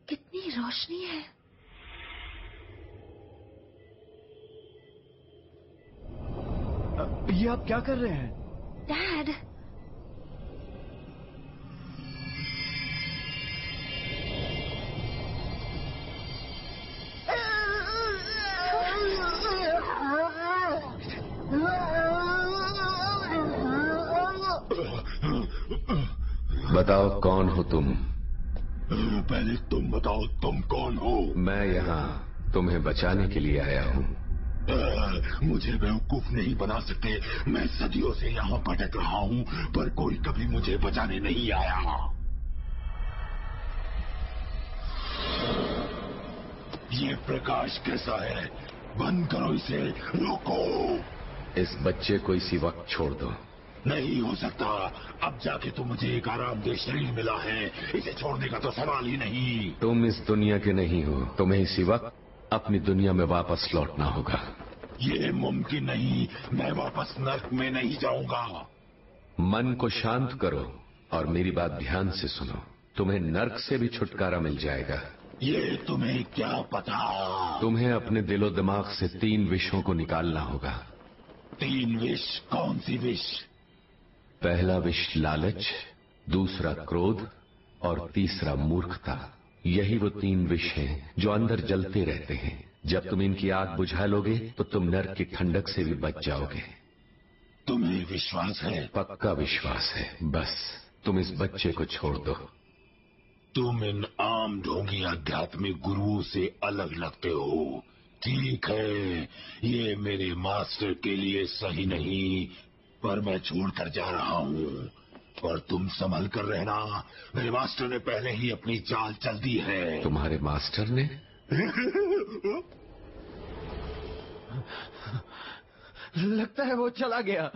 कितनी रोशनी है। ये आप क्या कर रहे हैं? डैड, बताओ कौन हो तुम? पहले तुम बताओ तुम कौन हो? मैं यहाँ तुम्हें बचाने के लिए आया हूँ। मुझे बेवकूफ नहीं बना सकते। मैं सदियों से यहाँ भटक रहा हूँ, पर कोई कभी मुझे बचाने नहीं आया। ये प्रकाश कैसा है? बंद करो इसे, रोको। इस बच्चे को इसी वक्त छोड़ दो। नहीं हो सकता। अब जाके तो मुझे एक आरामदेह शरीर मिला है, इसे छोड़ने का तो सवाल ही नहीं। तुम इस दुनिया के नहीं हो, तुम्हें इसी वक्त अपनी दुनिया में वापस लौटना होगा। ये मुमकिन नहीं, मैं वापस नर्क में नहीं जाऊंगा। मन को शांत करो और मेरी बात ध्यान से सुनो। तुम्हें नर्क से भी छुटकारा मिल जाएगा। ये तुम्हें क्या पता? तुम्हें अपने दिलो दिमाग से 3 विषों को निकालना होगा। 3 विष? कौन सी विष? पहला विष लालच, दूसरा क्रोध और तीसरा मूर्खता। यही वो 3 विष हैं जो अंदर जलते रहते हैं। जब तुम इनकी आग बुझा लोगे तो तुम नर्क की ठंडक से भी बच जाओगे। तुम्हें विश्वास है? पक्का विश्वास है। बस तुम इस बच्चे को छोड़ दो। तुम इन आम ढोंगी आध्यात्मिक गुरुओं से अलग लगते हो। ठीक है, ये मेरे मास्टर के लिए सही नहीं, पर मैं छोड़कर जा रहा हूँ। और तुम संभल कर रहना, मेरे मास्टर ने पहले ही अपनी चाल चल दी है। तुम्हारे मास्टर ने? लगता है वो चला गया।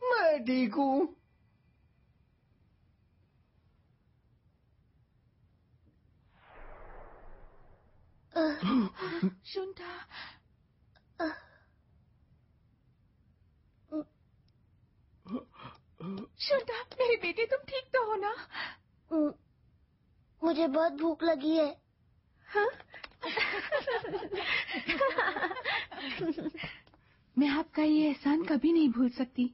मैं ठीक हूँ। शुंटा, शुंटा, मेरे बेटे तुम ठीक तो हो ना? मुझे बहुत भूख लगी है। हाँ? मैं आपका ये एहसान कभी नहीं भूल सकती।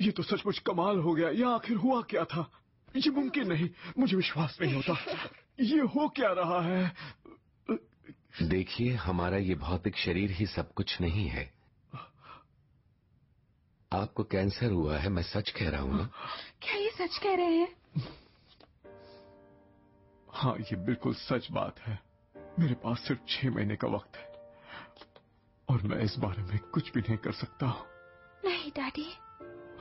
ये तो सचमुच कमाल हो गया। ये आखिर हुआ क्या था? ये मुमकिन नहीं, मुझे विश्वास नहीं होता। ये हो क्या रहा है? देखिए, हमारा ये भौतिक शरीर ही सब कुछ नहीं है। आपको कैंसर हुआ है, मैं सच कह रहा हूँ ना? क्या ये सच कह रहे हैं? हाँ, ये बिल्कुल सच बात है। मेरे पास सिर्फ 6 महीने का वक्त है और मैं इस बारे में कुछ भी नहीं कर सकता हूँ। नहीं डैडी,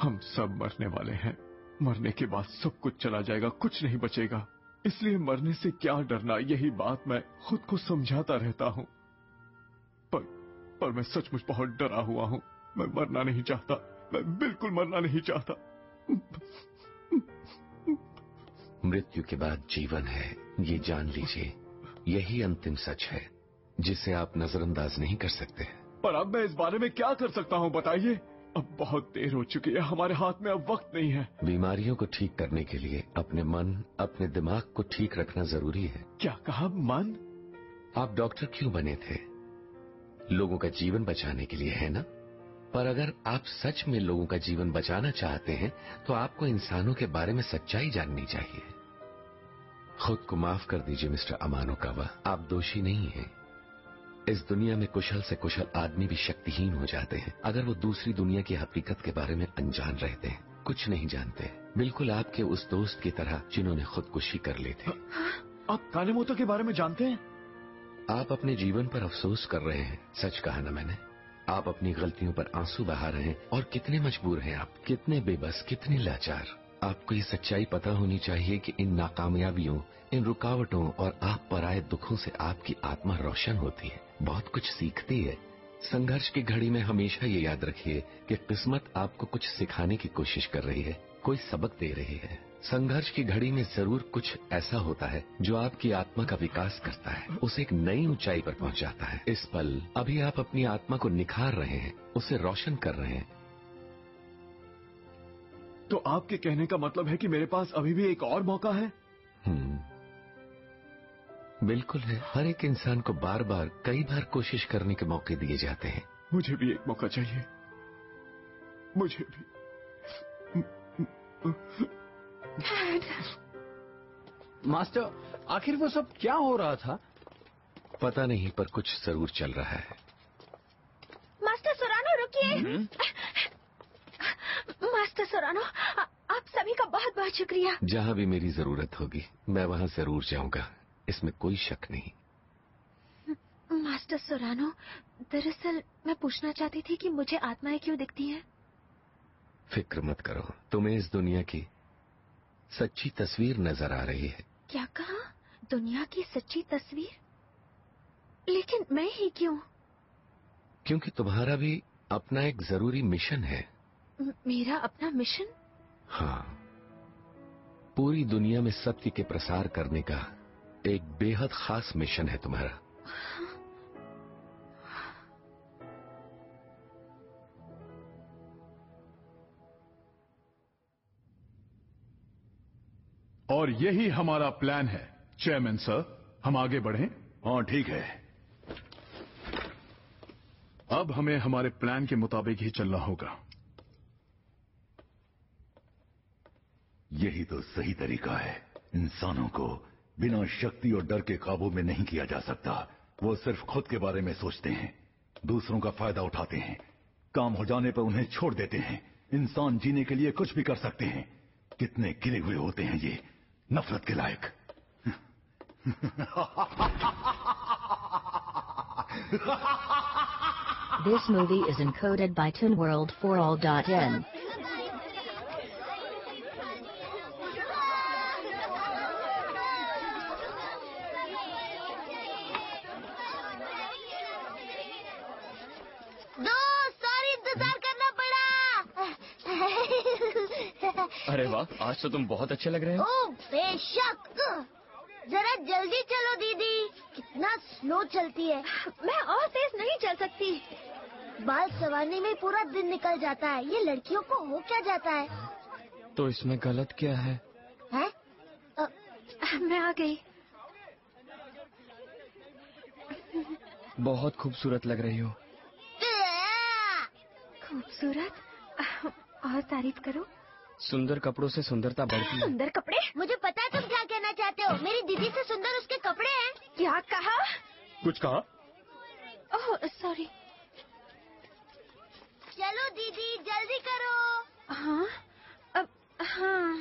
हम सब मरने वाले हैं। मरने के बाद सब कुछ चला जाएगा, कुछ नहीं बचेगा। इसलिए मरने से क्या डरना, यही बात मैं खुद को समझाता रहता हूँ। पर मैं सचमुच बहुत डरा हुआ हूँ। मैं मरना नहीं चाहता, मैं बिल्कुल मरना नहीं चाहता। मृत्यु के बाद जीवन है, ये जान लीजिए। यही अंतिम सच है जिसे आप नजरअंदाज नहीं कर सकते। पर अब मैं इस बारे में क्या कर सकता हूँ, बताइए? अब बहुत देर हो चुकी है, हमारे हाथ में अब वक्त नहीं है। बीमारियों को ठीक करने के लिए अपने मन, अपने दिमाग को ठीक रखना जरूरी है। क्या कहा? मन? आप डॉक्टर क्यों बने थे? लोगों का जीवन बचाने के लिए, है ना? पर अगर आप सच में लोगों का जीवन बचाना चाहते हैं तो आपको इंसानों के बारे में सच्चाई जाननी चाहिए। खुद को माफ कर दीजिए मिस्टर अमानुकावा, आप दोषी नहीं हैं। इस दुनिया में कुशल से कुशल आदमी भी शक्तिहीन हो जाते हैं अगर वो दूसरी दुनिया की हकीकत के बारे में अनजान रहते हैं, कुछ नहीं जानते। बिल्कुल आपके उस दोस्त की तरह जिन्होंने खुदकुशी कर ली थी। आप कानेमोतो के बारे में जानते हैं? आप अपने जीवन पर अफसोस कर रहे हैं, सच कहा ना मैंने। आप अपनी गलतियों पर आंसू बहा रहे हैं और कितने मजबूर हैं आप, कितने बेबस, कितने लाचार। आपको ये सच्चाई पता होनी चाहिए कि इन नाकामयाबियों, इन रुकावटों और आप पर आए दुखों से आपकी आत्मा रोशन होती है, बहुत कुछ सीखती है। संघर्ष की घड़ी में हमेशा ये याद रखिए कि किस्मत आपको कुछ सिखाने की कोशिश कर रही है, कोई सबक दे रही है। संघर्ष की घड़ी में जरूर कुछ ऐसा होता है जो आपकी आत्मा का विकास करता है, उसे एक नई ऊंचाई पर पहुंचाता है। इस पल अभी आप अपनी आत्मा को निखार रहे हैं, उसे रोशन कर रहे हैं। तो आपके कहने का मतलब है कि मेरे पास अभी भी एक और मौका है? बिल्कुल है। हर एक इंसान को बार बार, कई बार कोशिश करने के मौके दिए जाते हैं। मुझे भी एक मौका चाहिए, मुझे भी। मास्टर, आखिर वो सब क्या हो रहा था? पता नहीं, पर कुछ जरूर चल रहा है। मास्टर सोरानो, रुकिए। मास्टर सोरानो, आप सभी का बहुत बहुत शुक्रिया। जहाँ भी मेरी जरूरत होगी मैं वहाँ जरूर जाऊंगा, इसमें कोई शक नहीं। मास्टर सोरानो, दरअसल मैं पूछना चाहती थी कि मुझे आत्माएं क्यों दिखती हैं? फिक्र मत करो, तुम्हें इस दुनिया की सच्ची तस्वीर नजर आ रही है। क्या कहा? दुनिया की सच्ची तस्वीर? लेकिन मैं ही क्यों? क्योंकि तुम्हारा भी अपना एक जरूरी मिशन है। मेरा अपना मिशन? हाँ, पूरी दुनिया में सत्य के प्रसार करने का एक बेहद खास मिशन है तुम्हारा। और यही हमारा प्लान है चेयरमैन सर। हम आगे बढ़ें? हाँ ठीक है। अब हमें हमारे प्लान के मुताबिक ही चलना होगा। यही तो सही तरीका है। इंसानों को बिना शक्ति और डर के काबू में नहीं किया जा सकता। वो सिर्फ खुद के बारे में सोचते हैं, दूसरों का फायदा उठाते हैं, काम हो जाने पर उन्हें छोड़ देते हैं। इंसान जीने के लिए कुछ भी कर सकते हैं। कितने गिरे हुए होते हैं ये, नफरत के लायक। This movie is encoded by ToonWorld4All.in. अरे वाह, आज तो तुम बहुत अच्छे लग रहे हो। ओह बेशक। जरा जल्दी चलो दीदी, कितना स्लो चलती है। मैं और तेज नहीं चल सकती। बाल संवारने में पूरा दिन निकल जाता है। ये लड़कियों को हो क्या जाता है? तो इसमें गलत क्या है? हैं? मैं आ गई। बहुत खूबसूरत लग रही हो। खूबसूरत। और तारीफ करो। सुंदर कपड़ों से सुंदरता बढ़ती है। सुंदर कपड़े? मुझे पता है तुम क्या कहना चाहते हो। मेरी दीदी से सुंदर उसके कपड़े हैं। क्या कहा? कुछ कहा? Oh sorry. चलो दीदी जल्दी करो। हाँ अब हाँ।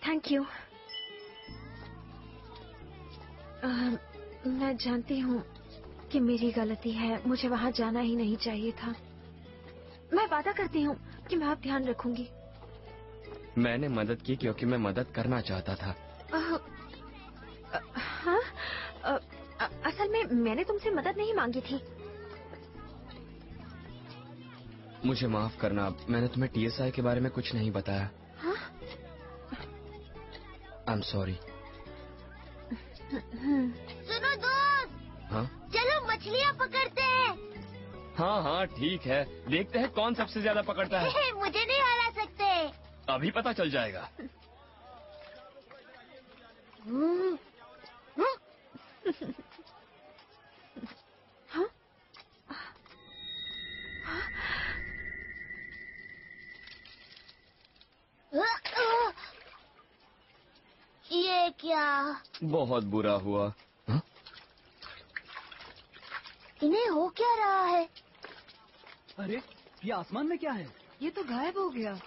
Thank you. मैं जानती हूँ कि मेरी गलती है, मुझे वहाँ जाना ही नहीं चाहिए था। मैं वादा करती हूँ कि मैं अब ध्यान रखूंगी। मैंने मदद की क्योंकि मैं मदद करना चाहता था। हाँ, असल में मैंने तुमसे मदद नहीं मांगी थी। मुझे माफ करना, मैंने तुम्हें TSI के बारे में कुछ नहीं बताया। हाँ? I'm sorry। सुनो दोस्त। हाँ? चलो मछलियाँ पकड़ते हैं। हाँ हाँ ठीक है, देखते हैं कौन सबसे ज्यादा पकड़ता है। मुझे नहीं हरा सकते। अभी पता चल जाएगा। हाँ? ये क्या? बहुत बुरा हुआ। हा? इन्हें हो क्या रहा है? अरे ये आसमान में क्या है? ये तो गायब हो गया।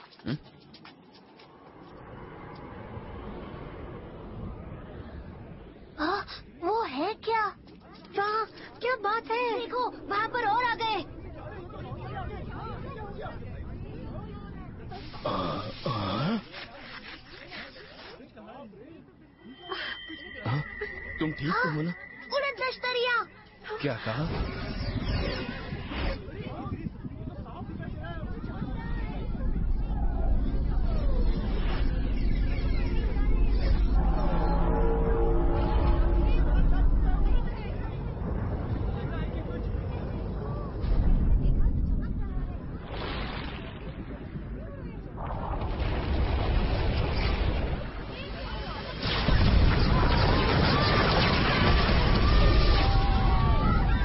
वो है क्या? वहाँ क्या बात है? देखो वहाँ पर और आ गए। तुम ठीक तो हो ना? उड़न तश्तरियाँ। क्या कहा?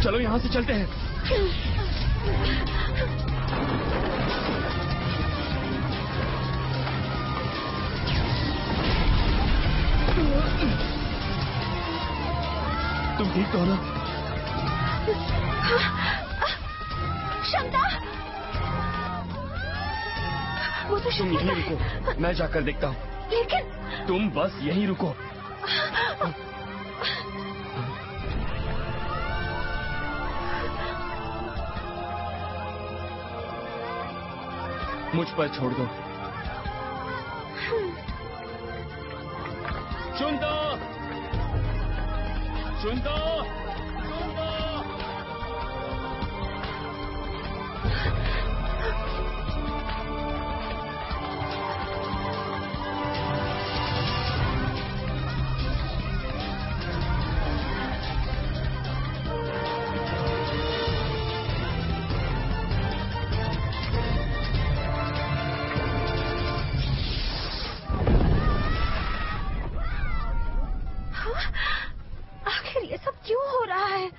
चलो यहाँ से चलते हैं। तुम ठीक तो हो ना? क्षमता, वो तो तुम यहीं रुको, मैं जाकर देखता हूँ। लेकिन तुम बस यहीं रुको। मुझ पर छोड़ दो। सुनता, सुनता, सुनता। आखिर ये सब क्यों हो रहा है?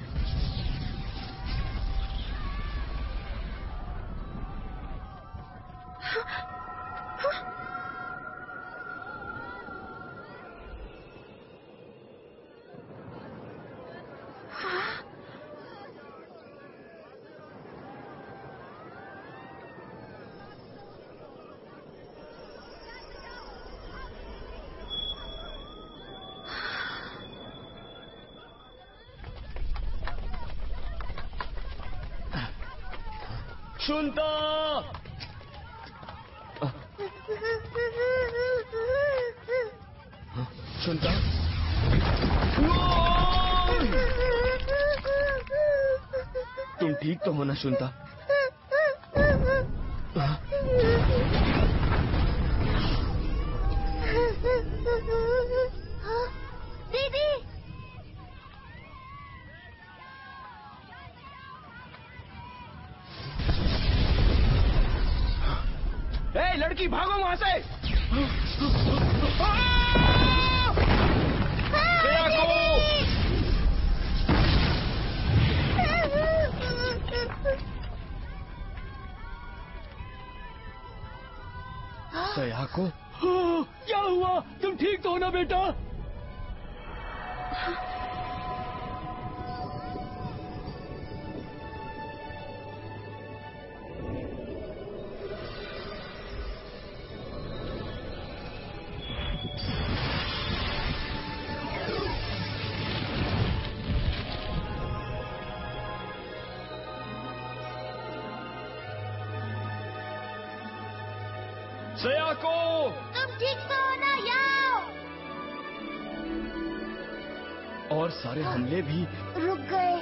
सुनता, सुनता। तुम ठीक तो हो ना सुनता? दीदी, ए लड़की भागो वहां से। दया को ना बेटा। सयाको! तुम ठीक से हो ना? याओ! और सारे हमले भी रुक गए।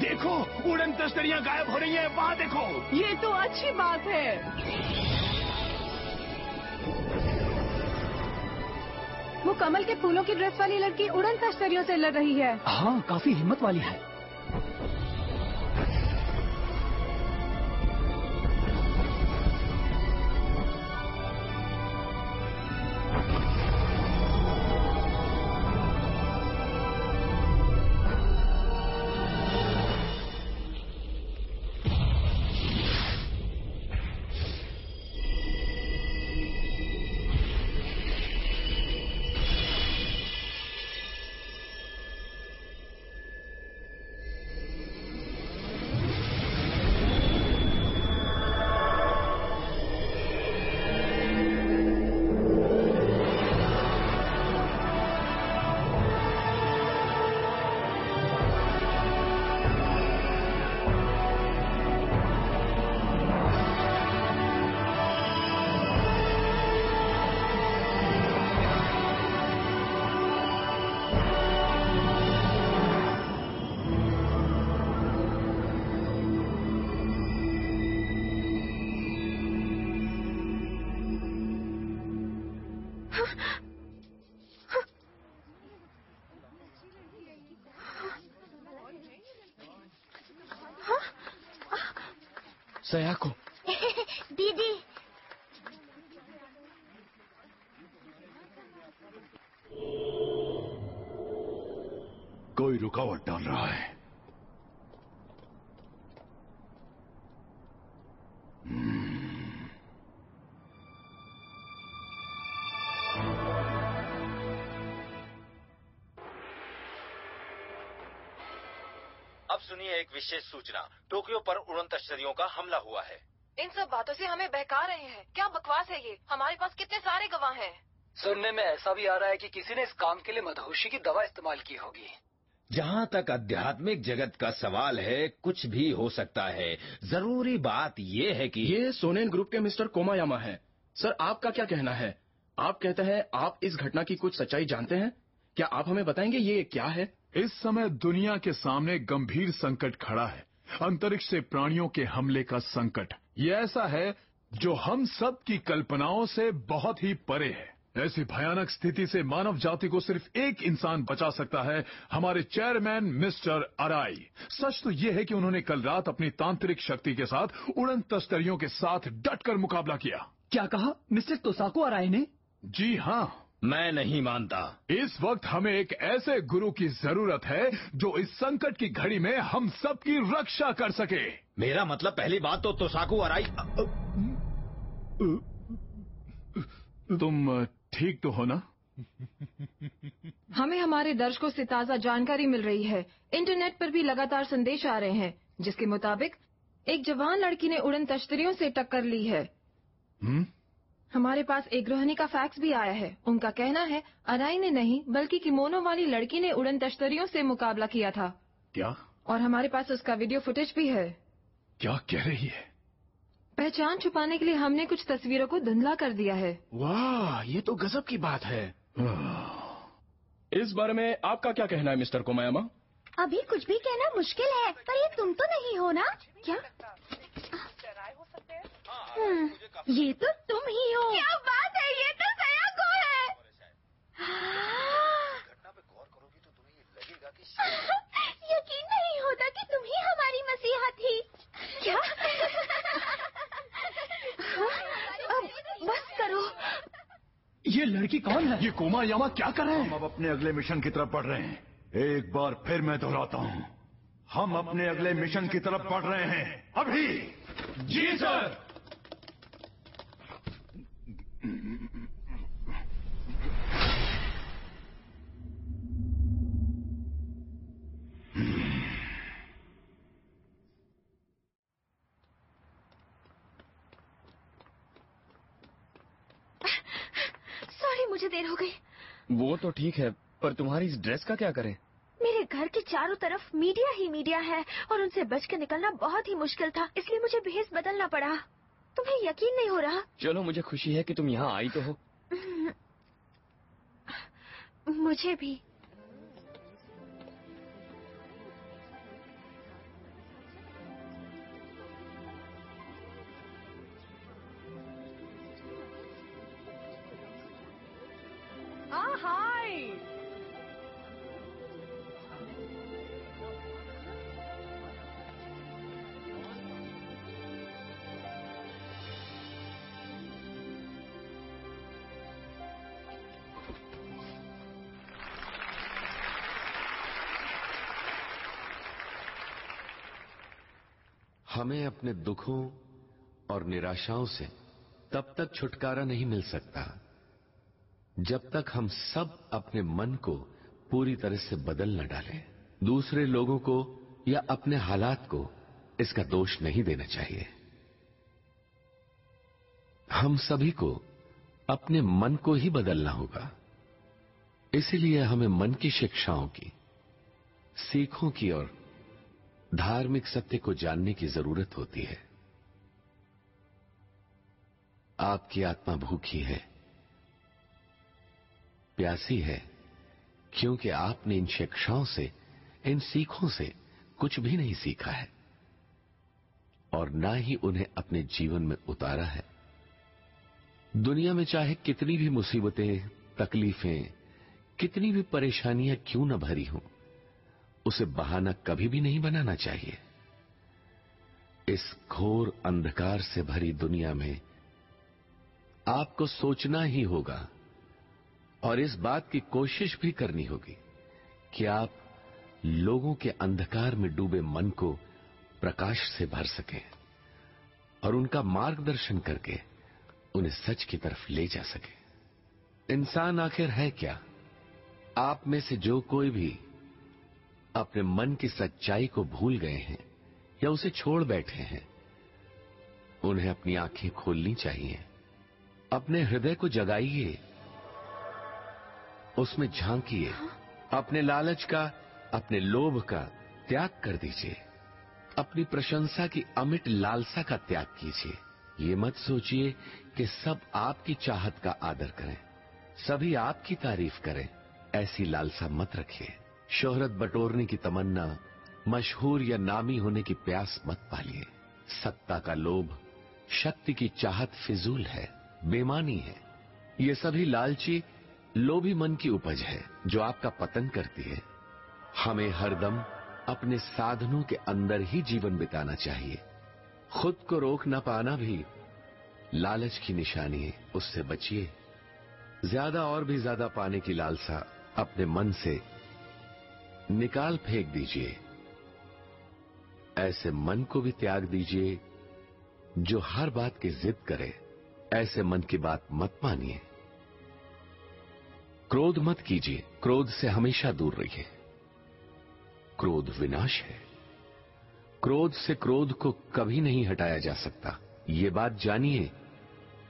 देखो, उड़न तश्तरियां गायब हो रही हैं। वहां देखो। ये तो अच्छी बात है। वो कमल के फूलों की ड्रेस वाली लड़की उड़न तश्तरियों से लड़ रही है। हाँ, काफी हिम्मत वाली है। सयाको! दीदी! कोई रुकावट डाल रहा है। अब सुनिए एक विशेष सूचना। टोक्यो पर उड़न तश्तरियों का हमला हुआ है। इन सब बातों से हमें बहका रहे हैं। क्या बकवास है ये? हमारे पास कितने सारे गवाह हैं। सुनने में ऐसा भी आ रहा है कि किसी ने इस काम के लिए मदहोशी की दवा इस्तेमाल की होगी। जहाँ तक आध्यात्मिक जगत का सवाल है, कुछ भी हो सकता है। जरूरी बात ये है कि ये सोनेन ग्रुप के मिस्टर कोमायामा हैं। सर, आपका क्या कहना है? आप कहते हैं आप इस घटना की कुछ सच्चाई जानते हैं। क्या आप हमें बताएंगे ये क्या है? इस समय दुनिया के सामने गंभीर संकट खड़ा है। अंतरिक्ष से प्राणियों के हमले का संकट। ये ऐसा है जो हम सब की कल्पनाओं से बहुत ही परे है। ऐसी भयानक स्थिति से मानव जाति को सिर्फ एक इंसान बचा सकता है, हमारे चेयरमैन मिस्टर अराई। सच तो ये है कि उन्होंने कल रात अपनी तांत्रिक शक्ति के साथ उड़न तश्तरियों के साथ डटकर मुकाबला किया। क्या कहा मिस्टर तोसाको अराई ने? जी हाँ। मैं नहीं मानता। इस वक्त हमें एक ऐसे गुरु की जरूरत है जो इस संकट की घड़ी में हम सब की रक्षा कर सके। मेरा मतलब पहली बात तो तोसाको अराई। तुम ठीक तो हो ना? हमें हमारे दर्शकों से ताज़ा जानकारी मिल रही है। इंटरनेट पर भी लगातार संदेश आ रहे हैं जिसके मुताबिक एक जवान लड़की ने उड़न तश्तरियों से टक्कर ली है। हमारे पास एक गृहिणी का फैक्स भी आया है। उनका कहना है अराई ने नहीं बल्कि किमोनो वाली लड़की ने उड़न तश्तरियों से मुकाबला किया था। क्या? और हमारे पास उसका वीडियो फुटेज भी है। क्या कह रही है? पहचान छुपाने के लिए हमने कुछ तस्वीरों को धुंधला कर दिया है। वाह, ये तो गजब की बात है। इस बारे में आपका क्या कहना है मिस्टर कोमायामा? अभी कुछ भी कहना मुश्किल है, पर ये तुम तो नहीं हो ना? क्या? ये तो तुम ही हो। क्या बात है, ये तो सयाको है। घटना पे गौर करोगी तो तुम्हें ये लगेगा कि यकीन नहीं होता कि तुम ही हमारी मसीहा थी। क्या? अब बस करो। ये लड़की कौन है? ये कोमायामा क्या कर रहे हैं? हम अब अपने अगले मिशन की तरफ बढ़ रहे हैं। एक बार फिर मैं दोहराता हूँ, हम अपने अगले मिशन की तरफ बढ़ रहे हैं अभी। जी सर। सॉरी, मुझे देर हो गई। वो तो ठीक है, पर तुम्हारी इस ड्रेस का क्या करें? मेरे घर के चारों तरफ मीडिया ही मीडिया है और उनसे बच के निकलना बहुत ही मुश्किल था, इसलिए मुझे भेस बदलना पड़ा। तुम्हें यकीन नहीं हो रहा? चलो, मुझे खुशी है कि तुम यहाँ आई तो हो। मुझे भी। हाय। हमें अपने दुखों और निराशाओं से तब तक छुटकारा नहीं मिल सकता जब तक हम सब अपने मन को पूरी तरह से बदल न डालें। दूसरे लोगों को या अपने हालात को इसका दोष नहीं देना चाहिए। हम सभी को अपने मन को ही बदलना होगा। इसीलिए हमें मन की शिक्षाओं की, सीखों की और धार्मिक सत्य को जानने की जरूरत होती है। आपकी आत्मा भूखी है, प्यासी है, क्योंकि आपने इन शिक्षाओं से, इन सीखों से कुछ भी नहीं सीखा है और ना ही उन्हें अपने जीवन में उतारा है। दुनिया में चाहे कितनी भी मुसीबतें, तकलीफें, कितनी भी परेशानियां क्यों न भरी हों, उसे बहाना कभी भी नहीं बनाना चाहिए। इस घोर अंधकार से भरी दुनिया में आपको सोचना ही होगा और इस बात की कोशिश भी करनी होगी कि आप लोगों के अंधकार में डूबे मन को प्रकाश से भर सकें और उनका मार्गदर्शन करके उन्हें सच की तरफ ले जा सके। इंसान आखिर है क्या? आप में से जो कोई भी अपने मन की सच्चाई को भूल गए हैं या उसे छोड़ बैठे हैं, उन्हें अपनी आंखें खोलनी चाहिए। अपने हृदय को जगाइए, उसमें झांकिए। अपने लालच का, अपने लोभ का त्याग कर दीजिए। अपनी प्रशंसा की अमिट लालसा का त्याग कीजिए। ये मत सोचिए कि सब आपकी चाहत का आदर करें, सभी आपकी तारीफ करें। ऐसी लालसा मत रखिए। शोहरत बटोरने की तमन्ना, मशहूर या नामी होने की प्यास मत पालिए। सत्ता का लोभ, शक्ति की चाहत फिजूल है, बेमानी है। ये सभी लालची, लोभी मन की उपज है जो आपका पतन करती है। हमें हरदम अपने साधनों के अंदर ही जीवन बिताना चाहिए। खुद को रोक न पाना भी लालच की निशानी है, उससे बचिए। ज्यादा और भी ज्यादा पाने की लालसा अपने मन से निकाल फेंक दीजिए। ऐसे मन को भी त्याग दीजिए जो हर बात की जिद करे। ऐसे मन की बात मत मानिए। क्रोध मत कीजिए, क्रोध से हमेशा दूर रहिए। क्रोध विनाश है। क्रोध से क्रोध को कभी नहीं हटाया जा सकता। ये बात जानिए,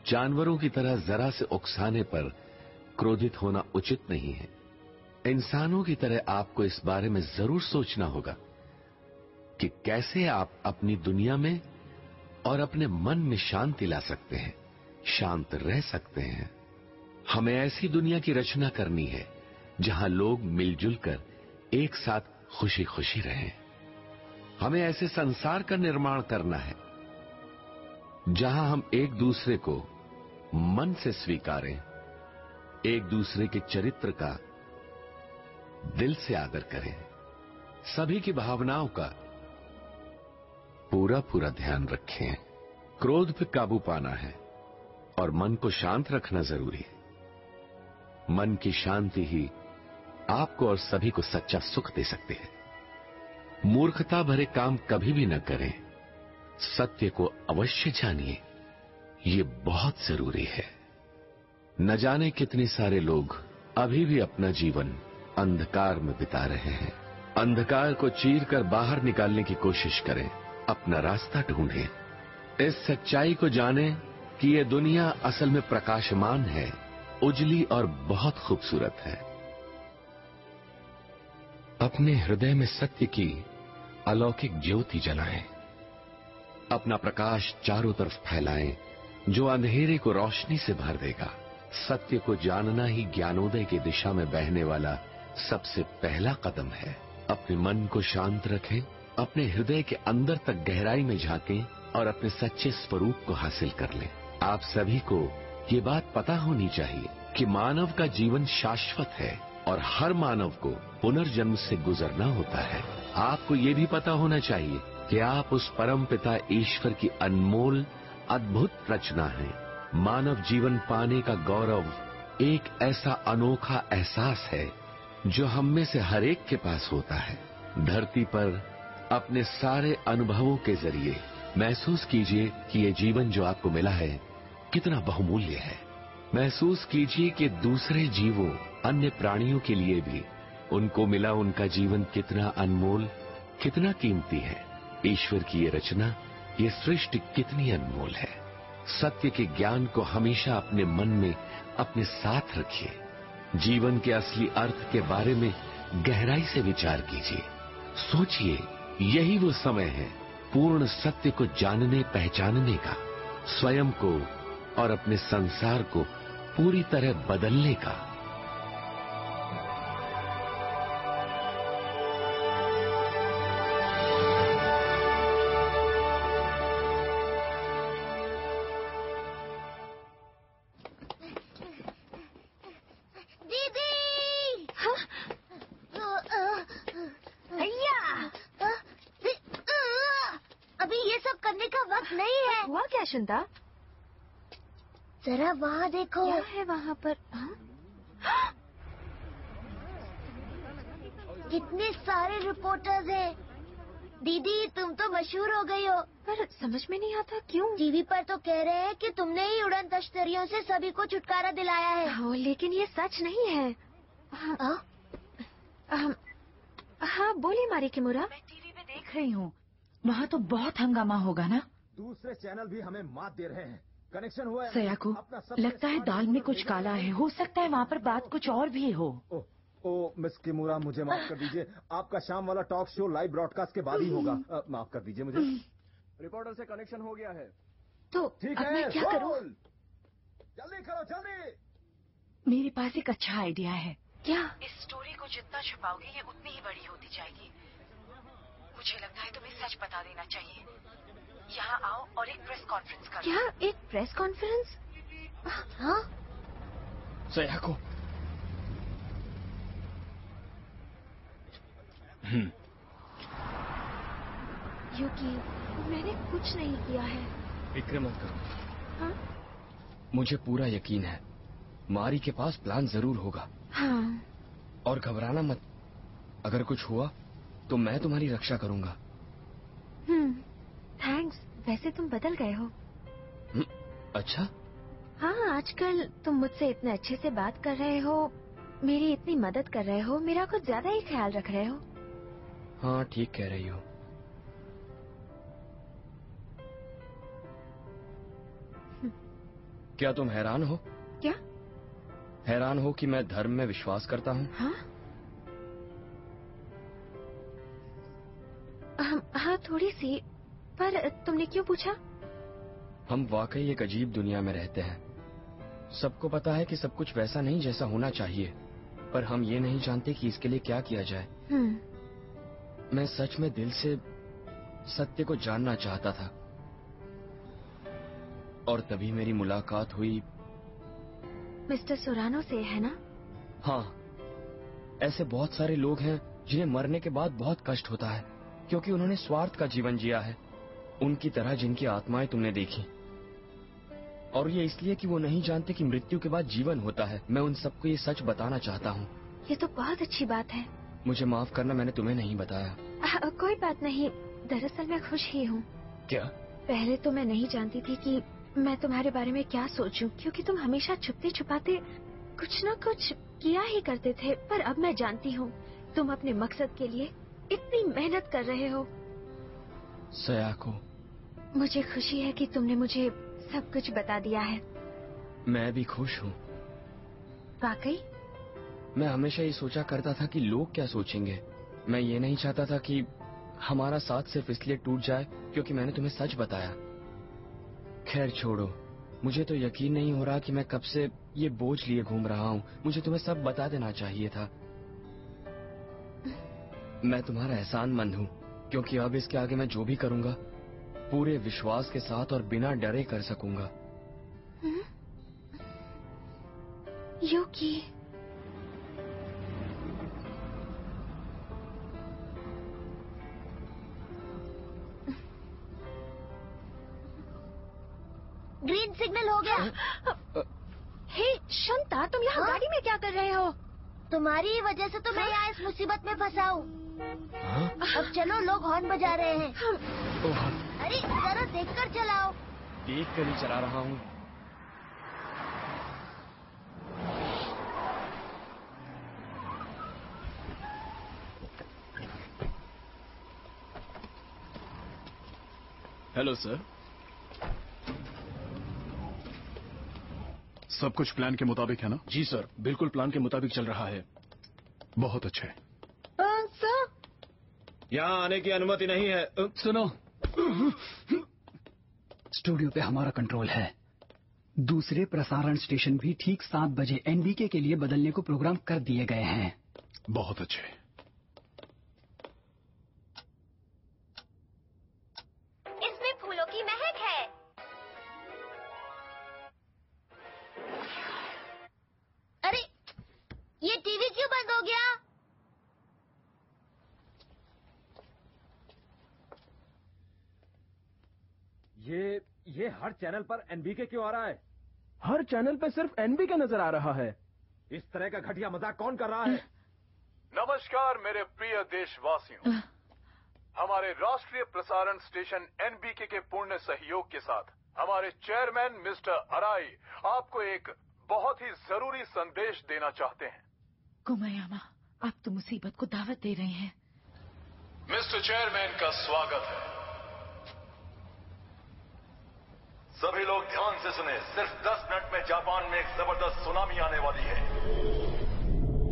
जानवरों की तरह जरा से उकसाने पर क्रोधित होना उचित नहीं है। इंसानों की तरह आपको इस बारे में जरूर सोचना होगा कि कैसे आप अपनी दुनिया में और अपने मन में शांति ला सकते हैं, शांत रह सकते हैं। हमें ऐसी दुनिया की रचना करनी है जहां लोग मिलजुल कर एक साथ खुशी खुशी रहें। हमें ऐसे संसार का निर्माण करना है जहां हम एक दूसरे को मन से स्वीकारें, एक दूसरे के चरित्र का दिल से आदर करें, सभी की भावनाओं का पूरा पूरा ध्यान रखें। क्रोध पे काबू पाना है और मन को शांत रखना जरूरी है। मन की शांति ही आपको और सभी को सच्चा सुख दे सकते हैं। मूर्खता भरे काम कभी भी न करें। सत्य को अवश्य जानिए, ये बहुत जरूरी है। न जाने कितने सारे लोग अभी भी अपना जीवन अंधकार में बिता रहे हैं। अंधकार को चीरकर बाहर निकालने की कोशिश करें, अपना रास्ता ढूंढें। इस सच्चाई को जानें कि ये दुनिया असल में प्रकाशमान है, उजली और बहुत खूबसूरत है। अपने हृदय में सत्य की अलौकिक ज्योति जलाएं। अपना प्रकाश चारों तरफ फैलाएं, जो अंधेरे को रोशनी से भर देगा। सत्य को जानना ही ज्ञानोदय की दिशा में बहने वाला सबसे पहला कदम है। अपने मन को शांत रखें, अपने हृदय के अंदर तक गहराई में झांकें और अपने सच्चे स्वरूप को हासिल कर लें। आप सभी को ये बात पता होनी चाहिए कि मानव का जीवन शाश्वत है और हर मानव को पुनर्जन्म से गुजरना होता है। आपको ये भी पता होना चाहिए कि आप उस परम पिता ईश्वर की अनमोल अद्भुत रचना है। मानव जीवन पाने का गौरव एक ऐसा अनोखा एहसास है जो हम में से हर एक के पास होता है। धरती पर अपने सारे अनुभवों के जरिए महसूस कीजिए कि ये जीवन जो आपको मिला है कितना बहुमूल्य है। महसूस कीजिए कि दूसरे जीवों, अन्य प्राणियों के लिए भी उनको मिला उनका जीवन कितना अनमोल, कितना कीमती है। ईश्वर की ये रचना, ये सृष्टि कितनी अनमोल है। सत्य के ज्ञान को हमेशा अपने मन में अपने साथ रखिए। जीवन के असली अर्थ के बारे में गहराई से विचार कीजिए। सोचिए, यही वो समय है पूर्ण सत्य को जानने पहचानने का, स्वयं को और अपने संसार को पूरी तरह बदलने का। चिंता, जरा वहाँ देखो। क्या है वहाँ पर? कितने सारे रिपोर्टर्स हैं। दीदी, तुम तो मशहूर हो गई हो। पर समझ में नहीं आता क्यों। टीवी पर तो कह रहे हैं कि तुमने ही उड़न तश्तरियों से सभी को छुटकारा दिलाया है। हाँ, लेकिन ये सच नहीं है। हाँ, बोलिए मारी किमुरा। मैं टीवी पे देख रही हूँ, वहाँ तो बहुत हंगामा होगा ना। दूसरे चैनल भी हमें मात दे रहे हैं। कनेक्शन हुआ है। सयाको, लगता है दाल में कुछ काला है। हो सकता है वहाँ पर बात कुछ और भी हो। ओ मिस किमुरा, मुझे माफ कर दीजिए। आपका शाम वाला टॉक शो लाइव ब्रॉडकास्ट के बाद ही होगा। माफ कर दीजिए मुझे। रिपोर्टर से कनेक्शन हो गया है। तो ठीक है, मैं क्या करूं? जल्दी करो, जल्दी। मेरे पास एक अच्छा आइडिया है। क्या? इस स्टोरी को जितना छुपाओगे ये उतनी ही बड़ी होती जाएगी। मुझे लगता है तुम्हें सच बता देना चाहिए। यहाँ आओ और एक प्रेस कॉन्फ्रेंस करो। क्या? एक प्रेस कॉन्फ्रेंस? हाँ? सयाको। युकी, मैंने कुछ नहीं किया है। फिक्र मत करो। हाँ? मुझे पूरा यकीन है मारी के पास प्लान जरूर होगा। हाँ। और घबराना मत, अगर कुछ हुआ तो मैं तुम्हारी रक्षा करूंगा। थैंक्स। वैसे तुम बदल गए हो। अच्छा? हाँ, आजकल तुम मुझसे इतने अच्छे से बात कर रहे हो, मेरी इतनी मदद कर रहे हो, मेरा कुछ ज्यादा ही ख्याल रख रहे हो। हाँ, ठीक कह रही हो। क्या तुम हैरान हो? क्या? हैरान हो कि मैं धर्म में विश्वास करता हूँ? हाँ? हाँ, थोड़ी सी। पर तुमने क्यों पूछा? हम वाकई एक अजीब दुनिया में रहते हैं। सबको पता है कि सब कुछ वैसा नहीं जैसा होना चाहिए, पर हम ये नहीं जानते कि इसके लिए क्या किया जाए। मैं सच में दिल से सत्य को जानना चाहता था, और तभी मेरी मुलाकात हुई मिस्टर सोरानो से, है ना? हाँ, ऐसे बहुत सारे लोग हैं जिन्हें मरने के बाद बहुत कष्ट होता है, क्योंकि उन्होंने स्वार्थ का जीवन जिया है, उनकी तरह जिनकी आत्माएं तुमने देखी। और ये इसलिए कि वो नहीं जानते कि मृत्यु के बाद जीवन होता है। मैं उन सबको ये सच बताना चाहता हूँ। ये तो बहुत अच्छी बात है। मुझे माफ करना, मैंने तुम्हें नहीं बताया। कोई बात नहीं, दरअसल मैं खुश ही हूँ। क्या? पहले तो मैं नहीं जानती थी कि मैं तुम्हारे बारे में क्या सोचूं, क्योंकि तुम हमेशा छुपते छुपाते कुछ न कुछ किया ही करते थे। पर अब मैं जानती हूँ तुम अपने मकसद के लिए इतनी मेहनत कर रहे हो। सयाको, मुझे खुशी है कि तुमने मुझे सब कुछ बता दिया है। मैं भी खुश हूँ। वाकई? मैं हमेशा ये सोचा करता था कि लोग क्या सोचेंगे। मैं ये नहीं चाहता था कि हमारा साथ सिर्फ इसलिए टूट जाए क्योंकि मैंने तुम्हें सच बताया। खैर छोड़ो, मुझे तो यकीन नहीं हो रहा कि मैं कब से ये बोझ लिए घूम रहा हूँ। मुझे तुम्हें सब बता देना चाहिए था। मैं तुम्हारा एहसानमंद हूँ, क्योंकि अब इसके आगे मैं जो भी करूँगा पूरे विश्वास के साथ और बिना डरे कर सकूंगा। यूकी, ग्रीन सिग्नल हो गया। हे शांता, तुम यहाँ गाड़ी में क्या कर रहे हो? तुम्हारी वजह से तो मैं यहाँ इस मुसीबत में फंसा हूँ। अब चलो, लोग हॉर्न बजा रहे हैं। अरे जरा देखकर चलाओ। देख कर ही चला रहा हूँ। Hello sir. सब कुछ प्लान के मुताबिक है ना? जी सर, बिल्कुल प्लान के मुताबिक चल रहा है। बहुत अच्छे। सर, यहाँ आने की अनुमति नहीं है। सुनो, स्टूडियो पे हमारा कंट्रोल है। दूसरे प्रसारण स्टेशन भी ठीक 7 बजे एनबीके के लिए बदलने को प्रोग्राम कर दिए गए हैं। बहुत अच्छे। इसमें फूलों की महक है। अरे ये टीवी क्यों बंद हो गया? ये हर चैनल पर एनबीके क्यों आ रहा है? हर चैनल पे सिर्फ एनबीके नजर आ रहा है। इस तरह का घटिया मजाक कौन कर रहा है? नमस्कार मेरे प्रिय देशवासियों। हमारे राष्ट्रीय प्रसारण स्टेशन एनबीके के पूर्ण सहयोग के साथ हमारे चेयरमैन मिस्टर अराई आपको एक बहुत ही जरूरी संदेश देना चाहते हैं। कोमायामा, आप तो मुसीबत को दावत दे रहे हैं। मिस्टर चेयरमैन का स्वागत है। सभी लोग ध्यान से सुने। सिर्फ 10 मिनट में जापान में एक जबरदस्त सुनामी आने वाली है।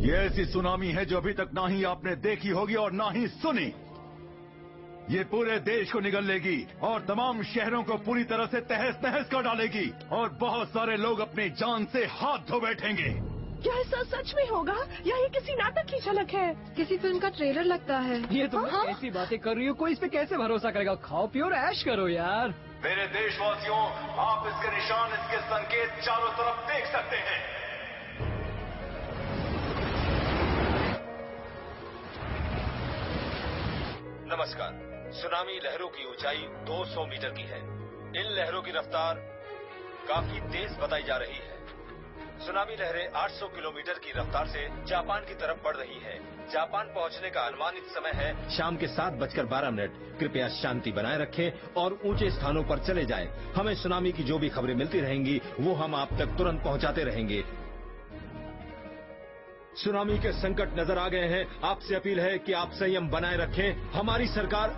ये ऐसी सुनामी है जो अभी तक ना ही आपने देखी होगी और ना ही सुनी। ये पूरे देश को निगल लेगी और तमाम शहरों को पूरी तरह से तहस नहस कर डालेगी और बहुत सारे लोग अपनी जान से हाथ धो बैठेंगे। क्या ऐसा सच में होगा या ये किसी नाटक की झलक है? किसी फिल्म का ट्रेलर लगता है। ये तुम ऐसी बातें कर रही हो, कोई इस पे कैसे भरोसा करेगा? खाओ पियो और ऐश करो यार। मेरे देशवासियों, आप इसके निशान, इसके संकेत चारों तरफ देख सकते हैं। नमस्कार। सुनामी लहरों की ऊंचाई 200 मीटर की है। इन लहरों की रफ्तार काफी तेज बताई जा रही है। सुनामी लहरें 800 किलोमीटर की रफ्तार से जापान की तरफ बढ़ रही है। जापान पहुंचने का अनुमानित समय है शाम के 7:12। कृपया शांति बनाए रखें और ऊंचे स्थानों पर चले जाएं। हमें सुनामी की जो भी खबरें मिलती रहेंगी वो हम आप तक तुरंत पहुंचाते रहेंगे। सुनामी के संकट नजर आ गए हैं। आपसे अपील है कि आप संयम बनाए रखें। हमारी सरकार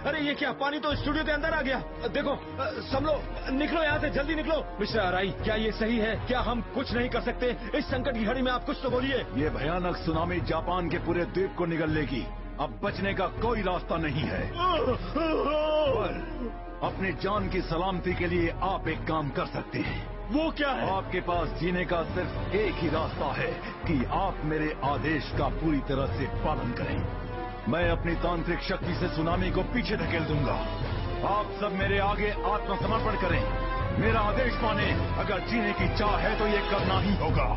अरे ये क्या, पानी तो स्टूडियो के अंदर आ गया। देखो सब लोग निकलो यहाँ से, जल्दी निकलो। मिस्टर अराई, क्या ये सही है? क्या हम कुछ नहीं कर सकते? इस संकट की घड़ी में आप कुछ तो बोलिए। ये भयानक सुनामी जापान के पूरे द्वीप को निगल लेगी। अब बचने का कोई रास्ता नहीं है। पर अपनी जान की सलामती के लिए आप एक काम कर सकते हैं। वो क्या है? आपके पास जीने का सिर्फ एक ही रास्ता है कि आप मेरे आदेश का पूरी तरह से पालन करें। मैं अपनी तांत्रिक शक्ति से सुनामी को पीछे धकेल दूंगा। आप सब मेरे आगे आत्मसमर्पण करें। मेरा आदेश माने। अगर जीने की चाह है तो ये करना ही होगा।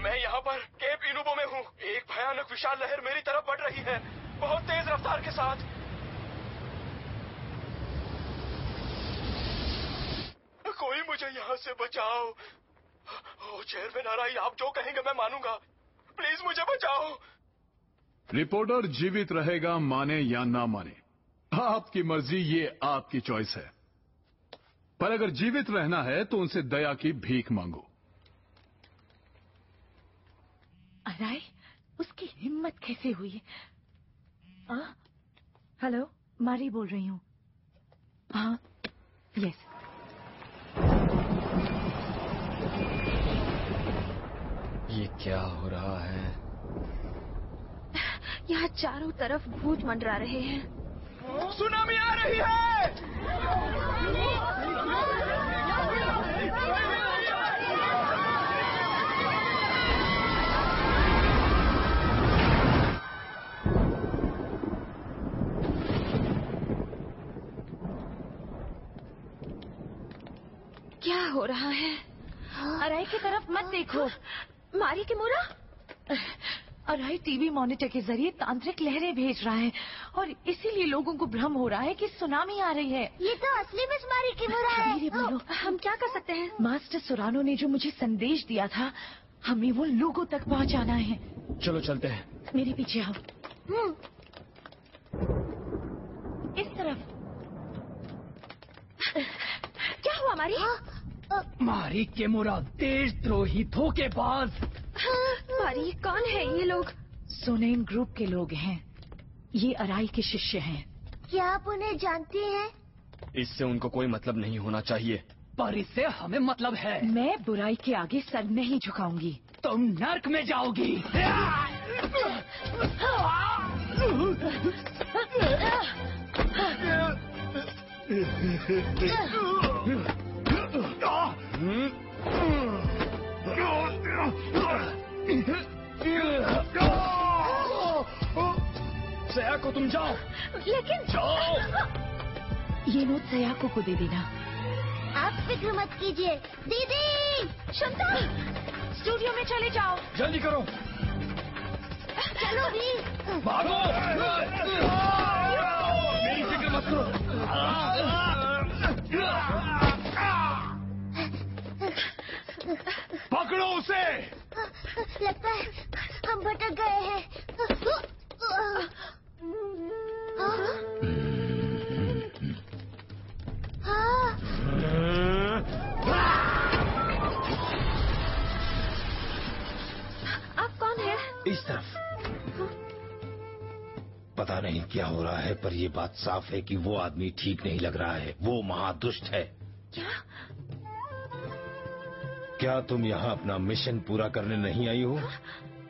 मैं यहाँ पर केप इनुबो में हूँ। एक भयानक विशाल लहर मेरी तरफ बढ़ रही है, बहुत तेज रफ्तार के साथ। कोई मुझे यहाँ से बचाओ। ओ चेयरमैन अराई, आप जो कहेंगे मैं मानूंगा। प्लीज मुझे बचाओ। रिपोर्टर जीवित रहेगा, माने या ना माने आपकी मर्जी, ये आपकी चॉइस है। पर अगर जीवित रहना है तो उनसे दया की भीख मांगो। अराई, उसकी हिम्मत कैसे हुई? हेलो, मारी बोल रही हूँ। हाँ, यस। ये क्या हो रहा है? यहाँ चारों तरफ भूत मंडरा रहे हैं। सुनामी आ रही है। क्या हो रहा है? अराई की तरफ मत देखो। मारी किमोरा? अराई टीवी मॉनिटर के जरिए तांत्रिक लहरें भेज रहा है और इसीलिए लोगों को भ्रम हो रहा है कि सुनामी आ रही है। ये तो असली मिस मारी किमोरा है। मेरे बोलो, हम क्या कर सकते हैं? मास्टर सुरानो ने जो मुझे संदेश दिया था, हमें वो लोगों तक पहुंचाना है। चलो चलते हैं। मेरे पीछे आओ। इस तरफ। क्या हुआ मारी? मारी किमोरा, देशद्रोही, धोखेबाज। मारी, कौन है ये लोग? सोनेन ग्रुप के लोग हैं। ये अराई के शिष्य हैं। क्या आप उन्हें जानती हैं? इससे उनको कोई मतलब नहीं होना चाहिए। पर इससे हमें मतलब है। मैं बुराई के आगे सर नहीं झुकाऊंगी। तुम नर्क में जाओगी। सयाको तुम जाओ। लेकिन जाओ। ये नोट सयाको को दे देना। आप फिक्र मत कीजिए दीदी। क्षमता, स्टूडियो में चले जाओ। जल्दी करो। चलो भी। भागो। मेरी फिक्र मत करो। पकड़ो उसे। लगता है हम भटक गए हैं। आप कौन है? इस तरफ। पता नहीं क्या हो रहा है, पर ये बात साफ है कि वो आदमी ठीक नहीं लग रहा है। वो महादुष्ट है। क्या तुम यहाँ अपना मिशन पूरा करने नहीं आई हो?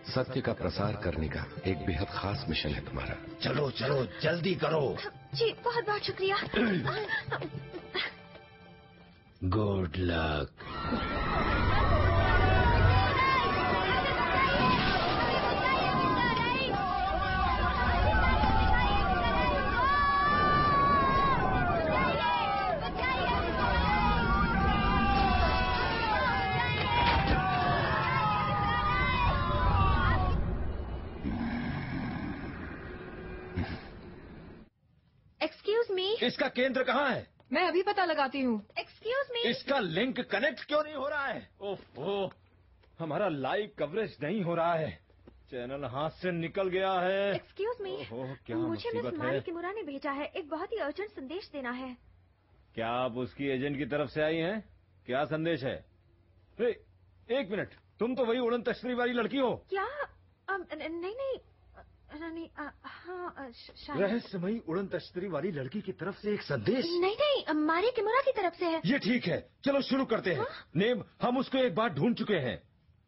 सत्य का प्रसार करने का एक बेहद खास मिशन है तुम्हारा। चलो चलो जल्दी करो। जी बहुत बहुत शुक्रिया। Good luck. Excuse me. इसका केंद्र कहाँ है? मैं अभी पता लगाती हूँ। Excuse me. इसका लिंक कनेक्ट क्यों नहीं हो रहा है? ओहो, हमारा लाइव कवरेज नहीं हो रहा है। चैनल हाथ से निकल गया है। एक्सक्यूज मी, क्या मुझे मिस मुसीबत मारी है? किमुरा ने भेजा है। एक बहुत ही अर्जेंट संदेश देना है। क्या आप उसकी एजेंट की तरफ से आई हैं? क्या संदेश है? एक मिनट, तुम तो वही उड़न तश्तरी वाली लड़की हो। क्या? नहीं, हाँ शायद। रहस्यमयी उड़न तश्तरी वाली लड़की की तरफ से एक संदेश? नहीं, मारी किमुरा की तरफ से है। ये ठीक है, चलो शुरू करते हैं। नेम, हम उसको एक बार ढूंढ चुके हैं।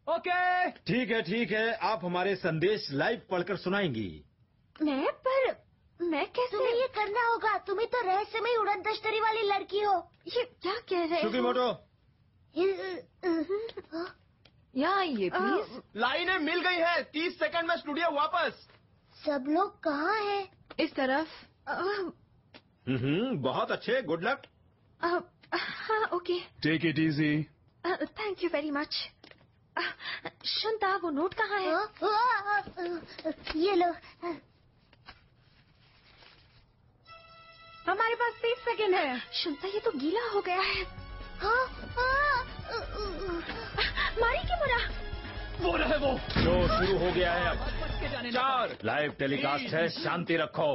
ओके, ठीक है, आप हमारे संदेश लाइव पढ़कर सुनाएंगी। मैं कैसे? तुम्हें ये करना होगा। तुम्हें तो रहस्यमयी उड़न तश्तरी वाली लड़की हो। ये क्या कह रहे हो? सुकीमोटो, यहाँ आइए प्लीज। लाइनें मिल गई है। 30 सेकंड में स्टूडियो वापस। सब लोग कहाँ हैं? इस तरफ। बहुत अच्छे, गुड लक। हाँ okay. Take it easy. Thank you very much. Shunta, वो नोट कहाँ है? ये लो। हमारे पास 30 सेकंड है। शुनता, ये तो गीला हो गया है। मारी की मुरा वो रहे वो। शो शुरू हो गया है अब। 4 लाइव टेलीकास्ट है, शांति रखो।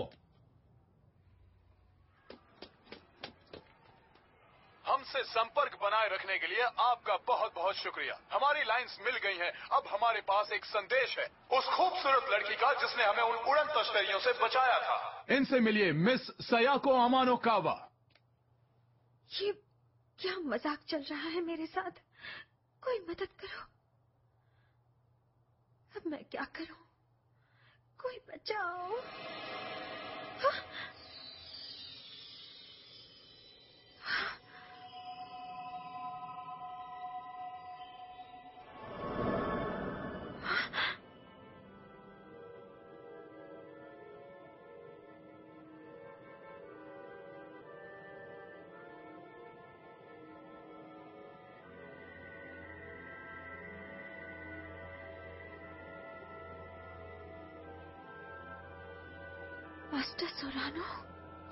हमसे संपर्क बनाए रखने के लिए आपका बहुत बहुत शुक्रिया। हमारी लाइंस मिल गई हैं। अब हमारे पास एक संदेश है उस खूबसूरत लड़की का जिसने हमें उन उड़न तश्तरियों से बचाया था। इनसे मिलिए, मिस सयाको अमानो कावा। ये क्या मजाक चल रहा है मेरे साथ? कोई मदद करो। अब मैं क्या करूं? कोई बचाओ। मास्टर सोरानो,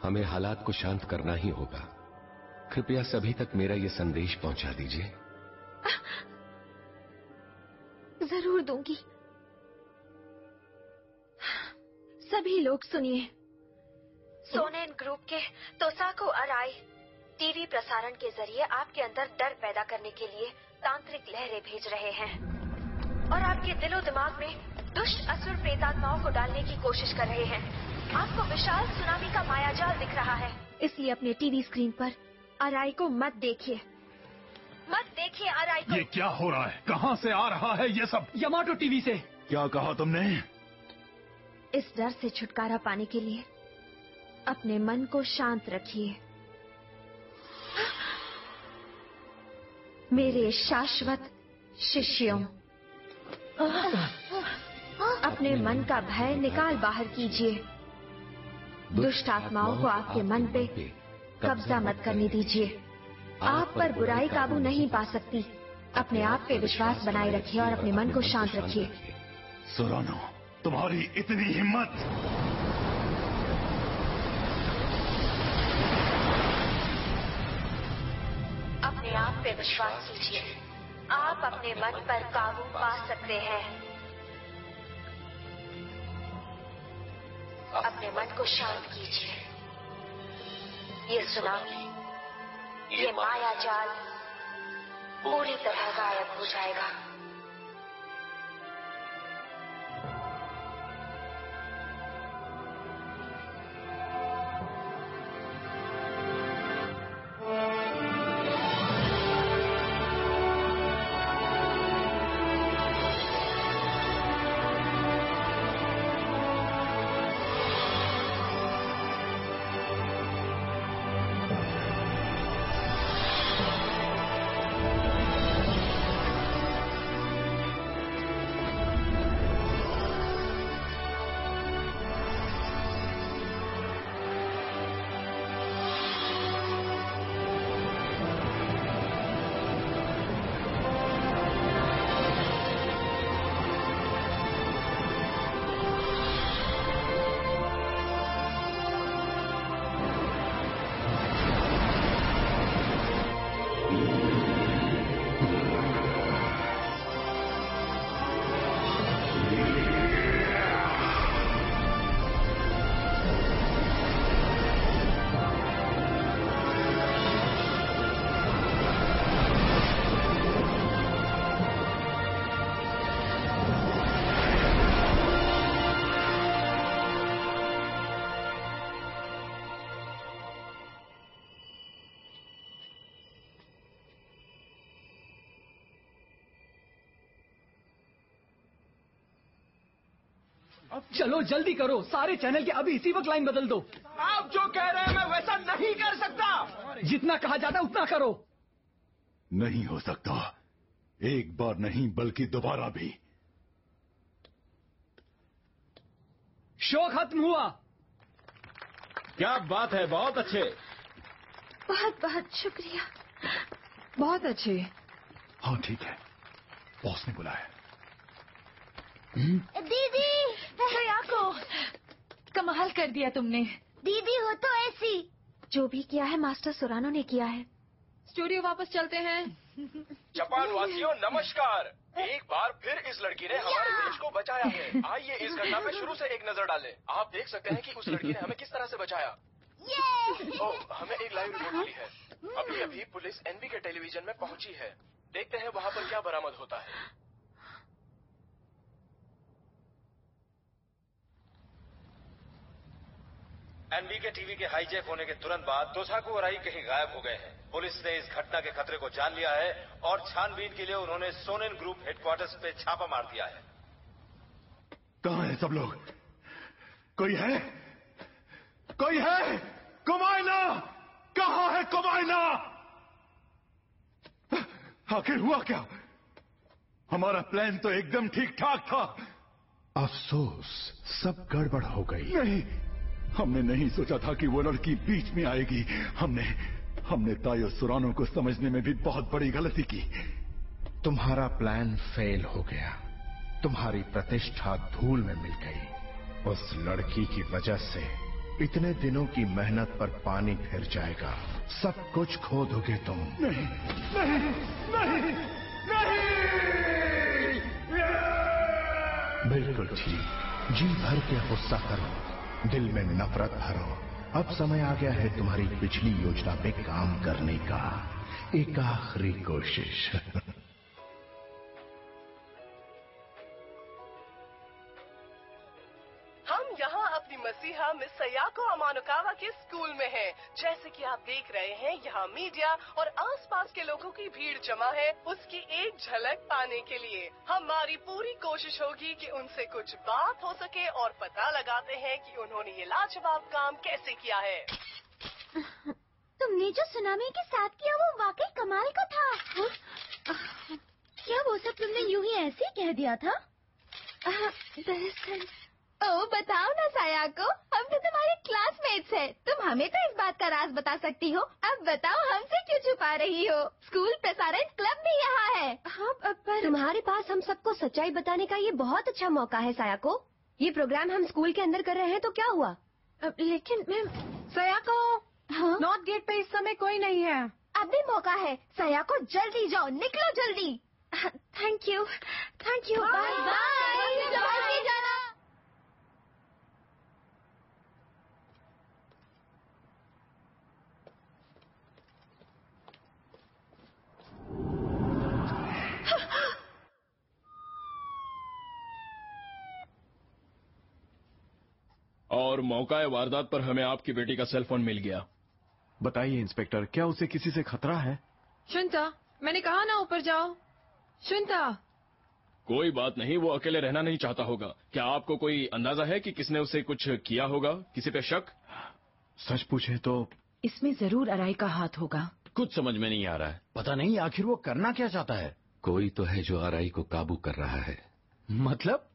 हमें हालात को शांत करना ही होगा। कृपया सभी तक मेरा ये संदेश पहुंचा दीजिए। जरूर दूंगी। सभी लोग सुनिए। सोनेन ग्रुप के तोसाको अराई टीवी प्रसारण के जरिए आपके अंदर डर पैदा करने के लिए तांत्रिक लहरें भेज रहे हैं और आपके दिलो दिमाग में दुष्ट असुर प्रेतात्माओं को डालने की कोशिश कर रहे हैं। आपको विशाल सुनामी का मायाजाल दिख रहा है, इसलिए अपने टीवी स्क्रीन पर अराई को मत देखिए। मत देखिए अराई को। ये क्या हो रहा है? कहाँ से आ रहा है ये सब? यमाटो टीवी से। क्या कहा तुमने? इस डर से छुटकारा पाने के लिए अपने मन को शांत रखिए। मेरे शाश्वत शिष्यों, अपने मन का भय निकाल बाहर कीजिए। दुष्ट आत्माओं को आपके मन पे कब्जा मत करने दीजिए। आप पर बुराई काबू नहीं पा सकती। अपने आप पे विश्वास बनाए रखिए और अपने मन को शांत रखिए। सोरानो, तुम्हारी इतनी हिम्मत! अपने आप पे विश्वास कीजिए। आप अपने मन पर काबू पा सकते हैं। अपने मन को शांत कीजिए। ये सुनामी, ये मायाजाल पूरी तरह गायब हो जाएगा। चलो जल्दी करो, सारे चैनल के अभी इसी वक्त लाइन बदल दो। आप जो कह रहे हैं मैं वैसा नहीं कर सकता। जितना कहा जाता उतना करो। नहीं हो सकता। एक बार नहीं बल्कि दोबारा भी। शो खत्म हुआ। क्या बात है, बहुत अच्छे। बहुत बहुत शुक्रिया। बहुत अच्छे। हाँ ठीक है, बॉस ने बुलाया। दीदी, सयाको, कमाल कर दिया तुमने। दीदी हो तो ऐसी। जो भी किया है मास्टर सोरानो ने किया है। स्टूडियो वापस चलते हैं। जापान वासियों नमस्कार। एक बार फिर इस लड़की ने हमारे देश को बचाया है। आइए इस घटना पे शुरू से एक नजर डालें। आप देख सकते हैं कि उस लड़की ने हमें किस तरह से बचाया। ओह, हमें एक लाइव रिपोर्ट मिली है। अभी अभी पुलिस एनवी के टेलीविजन में पहुंची है। देखते हैं वहाँ पर क्या बरामद होता है। एनवी के टीवी के हाईजैक होने के तुरंत बाद तोसाकू अराई कहीं गायब हो गए हैं। पुलिस ने इस घटना के खतरे को जान लिया है और छानबीन के लिए उन्होंने सोनेन ग्रुप हेडक्वार्टर्स पे छापा मार दिया है। कहाँ है सब लोग? कोई है? कोई है? कुमाइना! कहाँ है कुमाइना? आखिर हुआ क्या? हमारा प्लान तो एकदम ठीक ठाक था। अफसोस, सब गड़बड़ हो गई। नहीं, हमने नहीं सोचा था कि वो लड़की बीच में आएगी। हमने तायो सुरानो को समझने में भी बहुत बड़ी गलती की। तुम्हारा प्लान फेल हो गया। तुम्हारी प्रतिष्ठा धूल में मिल गई। उस लड़की की वजह से इतने दिनों की मेहनत पर पानी फिर जाएगा। सब कुछ खो दोगे तुम। नहीं, नहीं, नहीं, नहीं! बिल्कुल ठीक। जी भर के गुस्सा करो, दिल में नफरत भरो। अब समय आ गया है तुम्हारी पिछली योजना पे काम करने का। एक आखिरी कोशिश। हम यहाँ अपनी मसीहा मिस सयाको अमानुकावा के स्कूल में हैं। जैसे कि आप देख रहे हैं, यहाँ मीडिया और आसपास के लोगों की भीड़ जमा है उसकी एक झलक पाने के लिए। हमारी पूरी कोशिश होगी कि उनसे कुछ बात हो सके और पता लगाते हैं कि उन्होंने ये लाजवाब काम कैसे किया है। तुमने जो सुनामी के साथ किया वो वाकई कमाल का था। क्या वो सब तुमने यूं ही ऐसे कह दिया था? दरअसल बताओ ना सायाको, हम तो तुम्हारे क्लासमेट्स हैं। तुम हमें तो इस बात का राज बता सकती हो। अब बताओ हमसे क्यों छुपा रही हो? स्कूल प्रसारण क्लब भी यहाँ है। हाँ, पर तुम्हारे पास हम सबको सच्चाई बताने का ये बहुत अच्छा मौका है सायाको। ये प्रोग्राम हम स्कूल के अंदर कर रहे हैं तो क्या हुआ? लेकिन मैम सयाको, हाँ? नॉर्थ गेट पे इस समय कोई नहीं है। अब भी मौका है। सायाको जल्दी जाओ, निकलो जल्दी। Thank you, bye bye. जल्दी जाना। और मौका वारदात पर हमें आपकी बेटी का सेल फोन मिल गया। बताइए इंस्पेक्टर, क्या उसे किसी से खतरा है? शुनता, मैंने कहा ना ऊपर जाओ। शुनता। कोई बात नहीं, वो अकेले रहना नहीं चाहता होगा। क्या आपको कोई अंदाजा है कि किसने उसे कुछ किया होगा? किसी पे शक? सच पूछे तो इसमें जरूर अराई का हाथ होगा। कुछ समझ में नहीं आ रहा है। पता नहीं आखिर वो करना क्या चाहता है। कोई तो है जो अराई को काबू कर रहा है। मतलब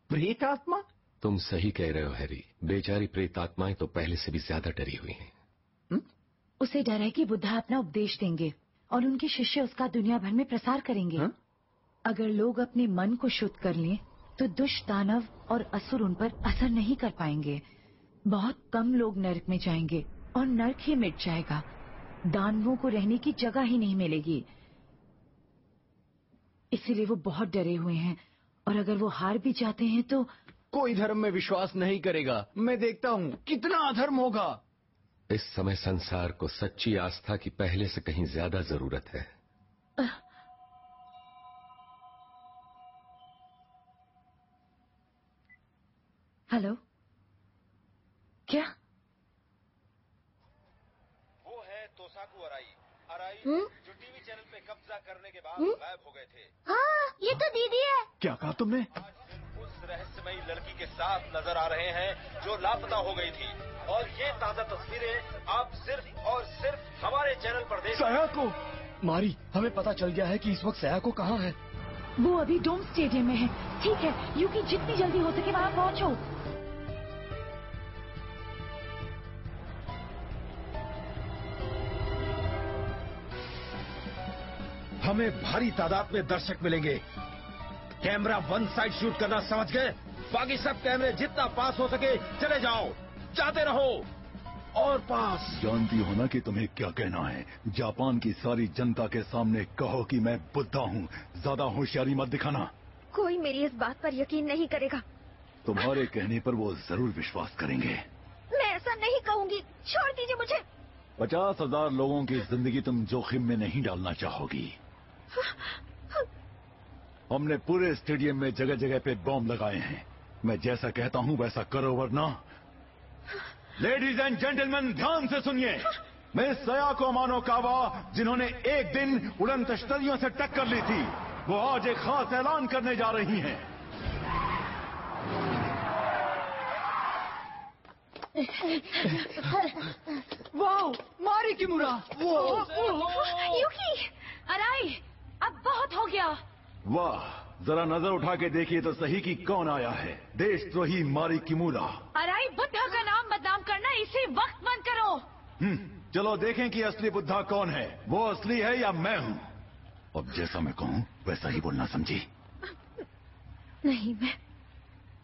प्रेत आत्मा? तुम सही कह रहे हो हैरी। बेचारी प्रेत आत्माएं तो पहले से भी ज्यादा डरी हुई हैं। उसे डर है कि बुद्धा अपना उपदेश देंगे और उनके शिष्य उसका दुनिया भर में प्रसार करेंगे। अगर लोग अपने मन को शुद्ध कर लें तो दुष्ट दानव और असुर उन पर असर नहीं कर पाएंगे। बहुत कम लोग नरक में जाएंगे और नरक ही मिट जाएगा। दानवों को रहने की जगह ही नहीं मिलेगी। इसीलिए वो बहुत डरे हुए हैं और अगर वो हार भी जाते हैं तो कोई धर्म में विश्वास नहीं करेगा। मैं देखता हूँ कितना अधर्म होगा। इस समय संसार को सच्ची आस्था की पहले से कहीं ज्यादा जरूरत है। हेलो, क्या? वो है तोसाकू अराई जो टीवी चैनल पे कब्जा करने के बाद गायब हो गए थे। हाँ, ये तो दीदी है। क्या कहा तुमने? उस रहस्यमयी लड़की के साथ नजर आ रहे हैं जो लापता हो गई थी। और ये ताजा तस्वीरें आप सिर्फ और सिर्फ हमारे चैनल पर देख। सयाको! मारी, हमें पता चल गया है कि इस वक्त सयाको कहाँ है। वो अभी डोम स्टेडियम में है। ठीक है, यूकी जितनी जल्दी हो सके वहाँ पहुँचो। हमें भारी तादाद में दर्शक मिलेंगे। कैमरा वन साइड शूट करना समझ गए? बाकी सब कैमरे जितना पास हो सके चले जाओ, जाते रहो। और पास। जानती हो ना कि तुम्हें क्या कहना है? जापान की सारी जनता के सामने कहो कि मैं बुद्धा हूँ। ज्यादा होशियारी मत दिखाना। कोई मेरी इस बात पर यकीन नहीं करेगा। तुम्हारे कहने पर वो जरूर विश्वास करेंगे। मैं ऐसा नहीं कहूंगी, छोड़ दीजिए मुझे। 50,000 लोगों की जिंदगी तुम जोखिम में नहीं डालना चाहोगी। हमने पूरे स्टेडियम में जगह जगह पे बॉम्ब लगाए हैं। मैं जैसा कहता हूँ वैसा करो, वरना। लेडीज एंड जेंटलमैन, ध्यान से सुनिए। मिस सयाको मानोकावा, जिन्होंने एक दिन उड़न तश्तरियों से टक्कर ली थी, वो आज एक खास ऐलान करने जा रही हैं। वाओ, मारी किमुरा। युकी, अराई, अब बहुत हो गया। वाह, जरा नजर उठा के देखिए तो सही कि कौन आया है। देशद्रोही मारी किमुरा। अराई, बुद्धा का नाम बदनाम करना इसी वक्त बंद करो। चलो देखें कि असली बुद्धा कौन है। वो असली है या मैं हूँ। अब जैसा मैं कहूँ वैसा ही बोलना, समझी? नहीं,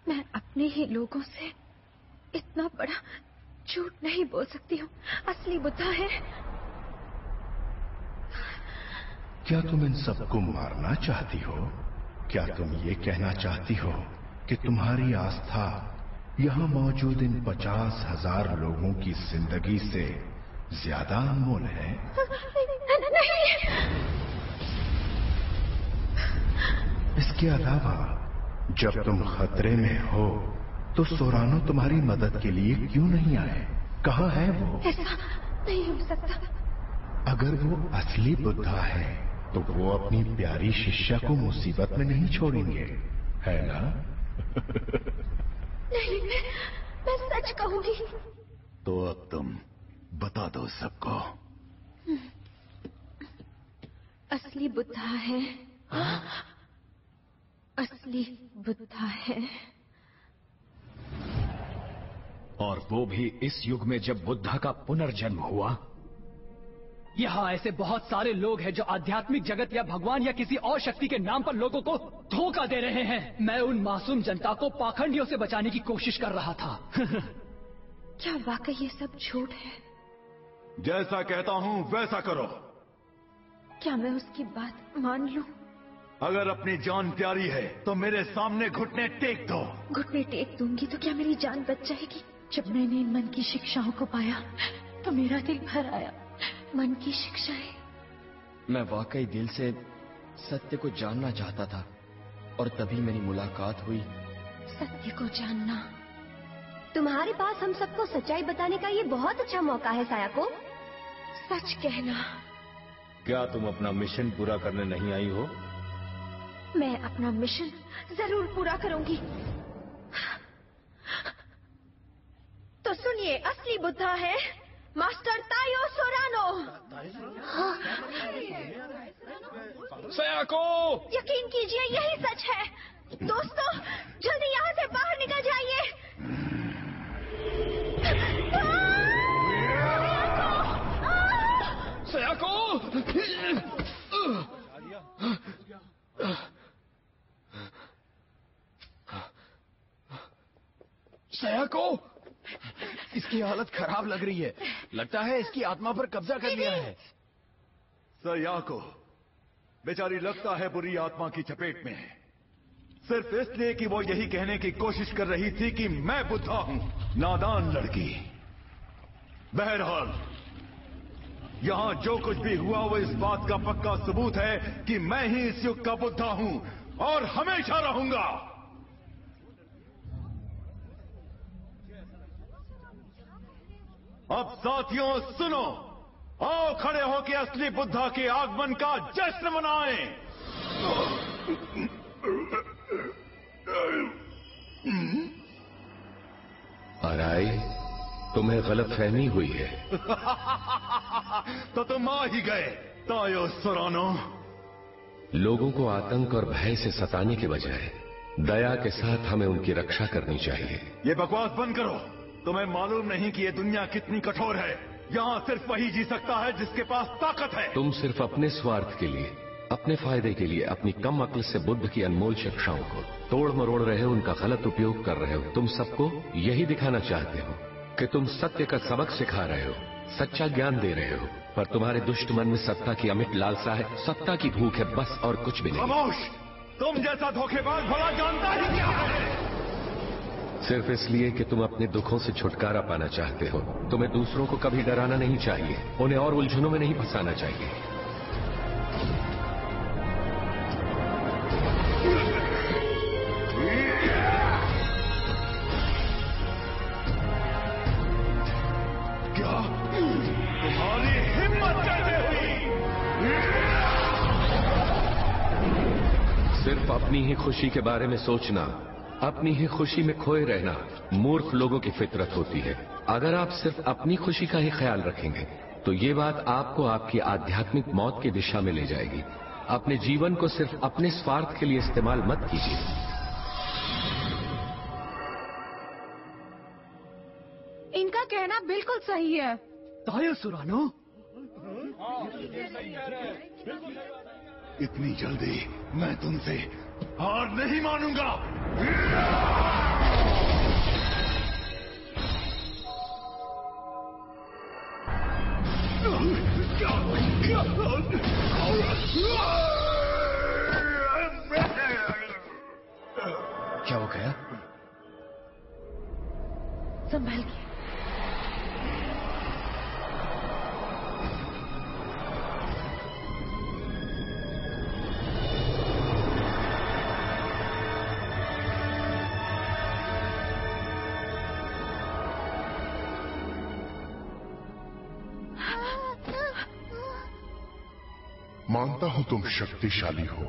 मैं अपने ही लोगों से इतना बड़ा झूठ नहीं बोल सकती हूँ। असली बुद्धा है। क्या तुम इन सबको मारना चाहती हो? क्या तुम ये कहना चाहती हो कि तुम्हारी आस्था यहाँ मौजूद इन 50,000 लोगों की जिंदगी से ज्यादा अनमोल है? नहीं। इसके अलावा जब तुम खतरे में हो तो सोरानो तुम्हारी मदद के लिए क्यों नहीं आए? कहाँ है वो? ऐसा नहीं हो सकता। अगर वो असली बुद्धा है तो वो अपनी प्यारी शिष्या को मुसीबत में नहीं छोड़ेंगे, है ना? नहीं, मैं सच कहूंगी। तो अब तुम बता दो सबको। असली बुद्धा है। असली बुद्धा है। और वो भी इस युग में जब बुद्धा का पुनर्जन्म हुआ। यहाँ ऐसे बहुत सारे लोग हैं जो आध्यात्मिक जगत या भगवान या किसी और शक्ति के नाम पर लोगों को धोखा दे रहे हैं। मैं उन मासूम जनता को पाखंडियों से बचाने की कोशिश कर रहा था। क्या वाकई ये सब झूठ है? जैसा कहता हूँ वैसा करो। क्या मैं उसकी बात मान लूं? अगर अपनी जान प्यारी है तो मेरे सामने घुटने टेक दो। घुटने टेक दूंगी तो क्या मेरी जान बच जाएगी? जब मैंने इन मन की शिक्षाओं को पाया तो मेरा दिल भर आया। मन की शिक्षाएं? मैं वाकई दिल से सत्य को जानना चाहता था और तभी मेरी मुलाकात हुई। सत्य को जानना? तुम्हारे पास हम सबको सच्चाई बताने का ये बहुत अच्छा मौका है सायाको। सच कहना। क्या तुम अपना मिशन पूरा करने नहीं आई हो? मैं अपना मिशन जरूर पूरा करूंगी। तो सुनिए, असली बुद्धा है मास्टर तायो सोरानो। सयाको! यकीन कीजिए यही सच है। दोस्तों, जल्दी यहाँ से बाहर निकल जाइए। सयाको! सयाको! इसकी हालत खराब लग रही है। लगता है इसकी आत्मा पर कब्जा कर लिया है। सयाको बेचारी लगता है बुरी आत्मा की चपेट में है, सिर्फ इसलिए कि वो यही कहने की कोशिश कर रही थी कि मैं बुद्धा हूं। नादान लड़की। बहरहाल यहां जो कुछ भी हुआ वो इस बात का पक्का सबूत है कि मैं ही इस युग का बुद्धा हूं और हमेशा रहूंगा। अब साथियों सुनो, आओ खड़े हो के असली बुद्धा के आगमन का जश्न मनाएं। अराई, तुम्हें गलतफहमी हुई है। तो तुम आ ही गए तायो सोरानो। लोगों को आतंक और भय से सताने के बजाय दया के साथ हमें उनकी रक्षा करनी चाहिए। ये बकवास बंद करो। तुम्हें मालूम नहीं कि ये दुनिया कितनी कठोर है। यहाँ सिर्फ वही जी सकता है जिसके पास ताकत है। तुम सिर्फ अपने स्वार्थ के लिए, अपने फायदे के लिए अपनी कम अक्ल से बुद्ध की अनमोल शिक्षाओं को तोड़ मरोड़ रहे हो, उनका गलत उपयोग कर रहे हो। तुम सबको यही दिखाना चाहते हो कि तुम सत्य का सबक सिखा रहे हो, सच्चा ज्ञान दे रहे हो, पर तुम्हारे दुष्ट मन में सत्ता की अमिट लालसा है, सत्ता की भूख है, बस और कुछ भी नहीं। खामोश! तुम जैसा धोखेबाज भला जानता ही क्या है? सिर्फ इसलिए कि तुम अपने दुखों से छुटकारा पाना चाहते हो। तुम्हें दूसरों को कभी डराना नहीं चाहिए, उन्हें और उलझनों में नहीं फंसाना चाहिए। क्या तुम्हारी हिम्मत कैसे हुई? सिर्फ अपनी ही खुशी के बारे में सोचना, अपनी ही खुशी में खोए रहना मूर्ख लोगों की फितरत होती है। अगर आप सिर्फ अपनी खुशी का ही ख्याल रखेंगे तो ये बात आपको आपकी आध्यात्मिक मौत की दिशा में ले जाएगी। अपने जीवन को सिर्फ अपने स्वार्थ के लिए इस्तेमाल मत कीजिए। इनका कहना बिल्कुल सही है। ताया सुरानो, इतनी जल्दी मैं तुमसे हार नहीं मानूंगा। क्या हो गया? संभाल के। मानता हूं तुम शक्तिशाली हो।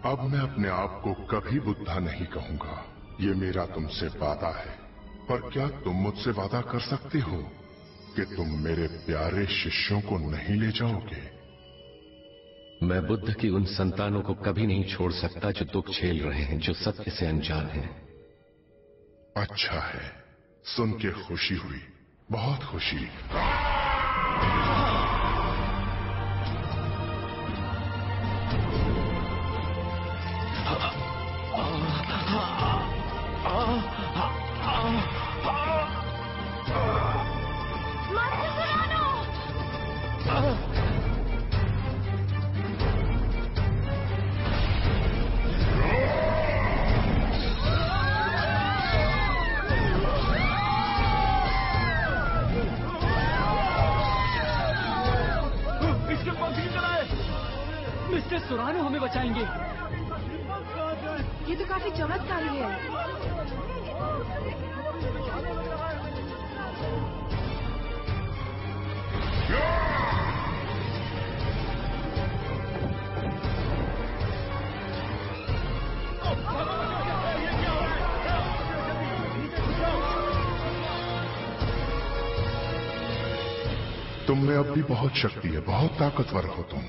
अब मैं अपने आप को कभी बुद्धा नहीं कहूंगा। ये मेरा तुमसे वादा है। पर क्या तुम मुझसे वादा कर सकते हो कि तुम मेरे प्यारे शिष्यों को नहीं ले जाओगे? मैं बुद्ध की उन संतानों को कभी नहीं छोड़ सकता जो दुख झेल रहे हैं, जो सत्य से अनजान हैं। अच्छा है, सुन के खुशी हुई, बहुत खुशी। मिस्टर सुरानो हमें बचाएंगे। ये तो काफी चमत्कारी है। तुम में अब भी बहुत शक्ति है, बहुत ताकतवर हो तुम,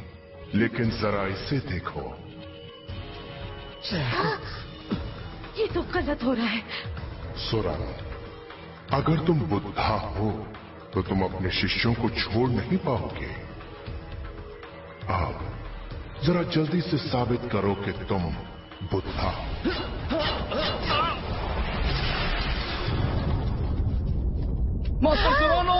लेकिन जरा इसे देखो। ये तो गलत हो रहा है। सुरानो, अगर तुम बुद्धा हो तो तुम अपने शिष्यों को छोड़ नहीं पाओगे। अब जरा जल्दी से साबित करो कि तुम बुद्धा हो। मास्टर सुरानो!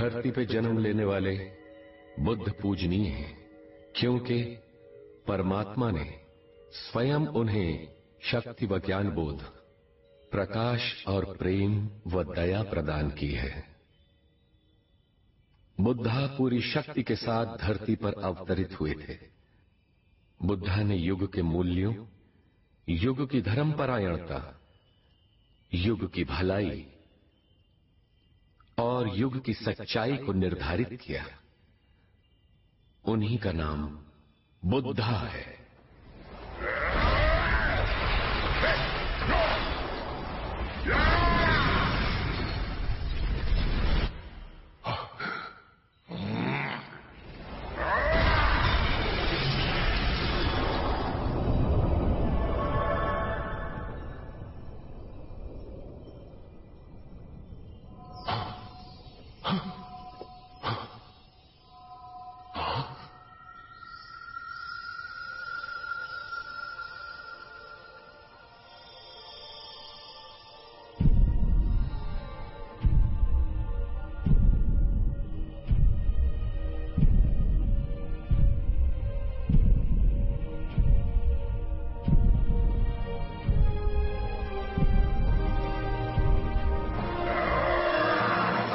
धरती पे जन्म लेने वाले बुद्ध पूजनीय हैं, क्योंकि परमात्मा ने स्वयं उन्हें शक्ति व ज्ञान बोध, प्रकाश और प्रेम व दया प्रदान की है। बुद्धा पूरी शक्ति के साथ धरती पर अवतरित हुए थे। बुद्धा ने युग के मूल्यों, युग की धर्मपरायणता, युग की भलाई और युग की सच्चाई को निर्धारित किया। उन्हीं का नाम बुद्धा है।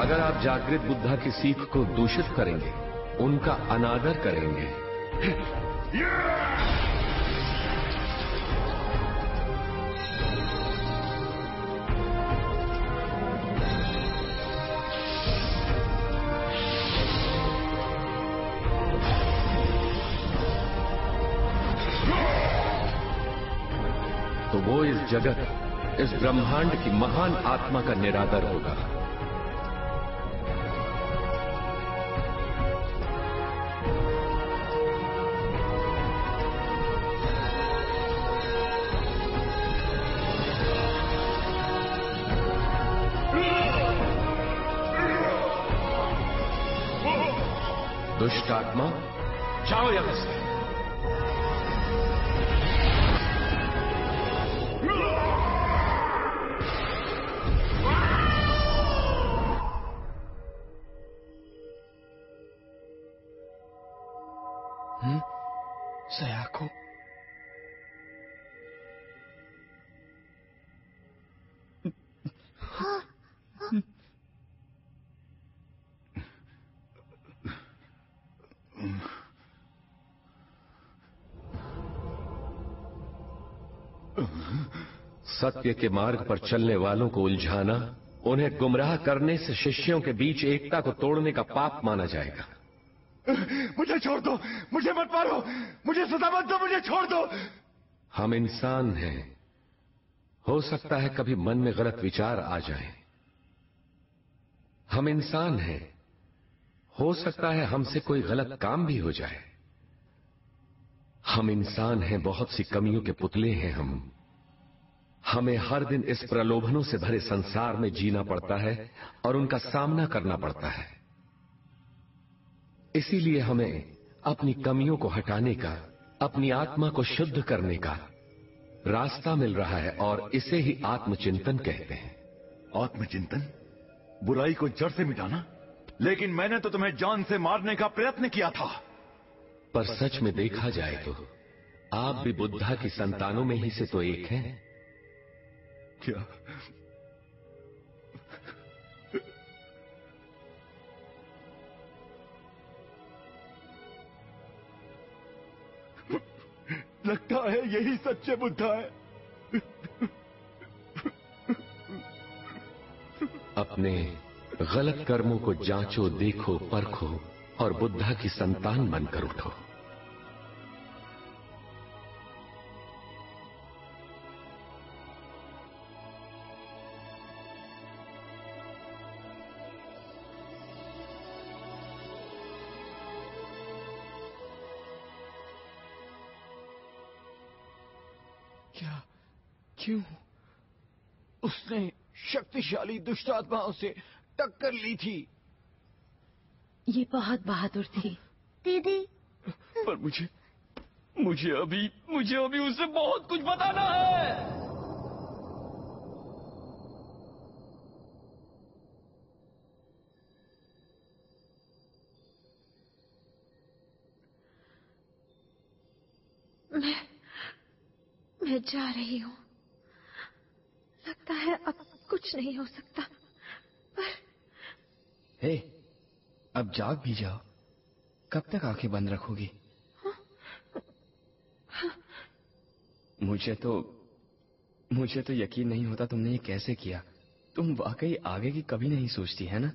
अगर आप जागृत बुद्धा की सीख को दूषित करेंगे, उनका अनादर करेंगे, तो वो इस जगत, इस ब्रह्मांड की महान आत्मा का निरादर होगा। दुष्ट आत्मा, जाओ यहां से। सयाको, सत्य के मार्ग पर चलने वालों को उलझाना, उन्हें गुमराह करने से शिष्यों के बीच एकता को तोड़ने का पाप माना जाएगा। मुझे छोड़ दो, मुझे मत मारो, मुझे सजा मत दो, मुझे छोड़ दो। हम इंसान हैं, हो सकता है कभी मन में गलत विचार आ जाएं। हम इंसान हैं, हो सकता है हमसे कोई गलत काम भी हो जाए। हम इंसान हैं, बहुत सी कमियों के पुतले हैं हम। हमें हर दिन इस प्रलोभनों से भरे संसार में जीना पड़ता है और उनका सामना करना पड़ता है। इसीलिए हमें अपनी कमियों को हटाने का, अपनी आत्मा को शुद्ध करने का रास्ता मिल रहा है और इसे ही आत्मचिंतन कहते हैं। आत्मचिंतन? बुराई को जड़ से मिटाना? लेकिन मैंने तो तुम्हें जान से मारने का प्रयत्न किया था। पर सच में देखा जाए तो आप भी बुद्धा की संतानों में ही से तो एक हैं। क्या? लगता है यही सच्चे बुद्धा है। अपने गलत कर्मों को जांचो, देखो, परखो और बुद्धा की संतान बनकर उठो। क्या? क्यों? उसने शक्तिशाली दुष्ट आत्माओं से टक्कर ली थी। ये बहुत बहादुर थी। दीदी, पर मुझे अभी उसे बहुत कुछ बताना है। मैं जा रही हूँ। लगता है अब कुछ नहीं हो सकता, पर हे, अब जाग भी जाओ। कब तक आंखें बंद रखोगी? मुझे तो यकीन नहीं होता तुमने ये कैसे किया। तुम वाकई आगे की कभी नहीं सोचती है ना?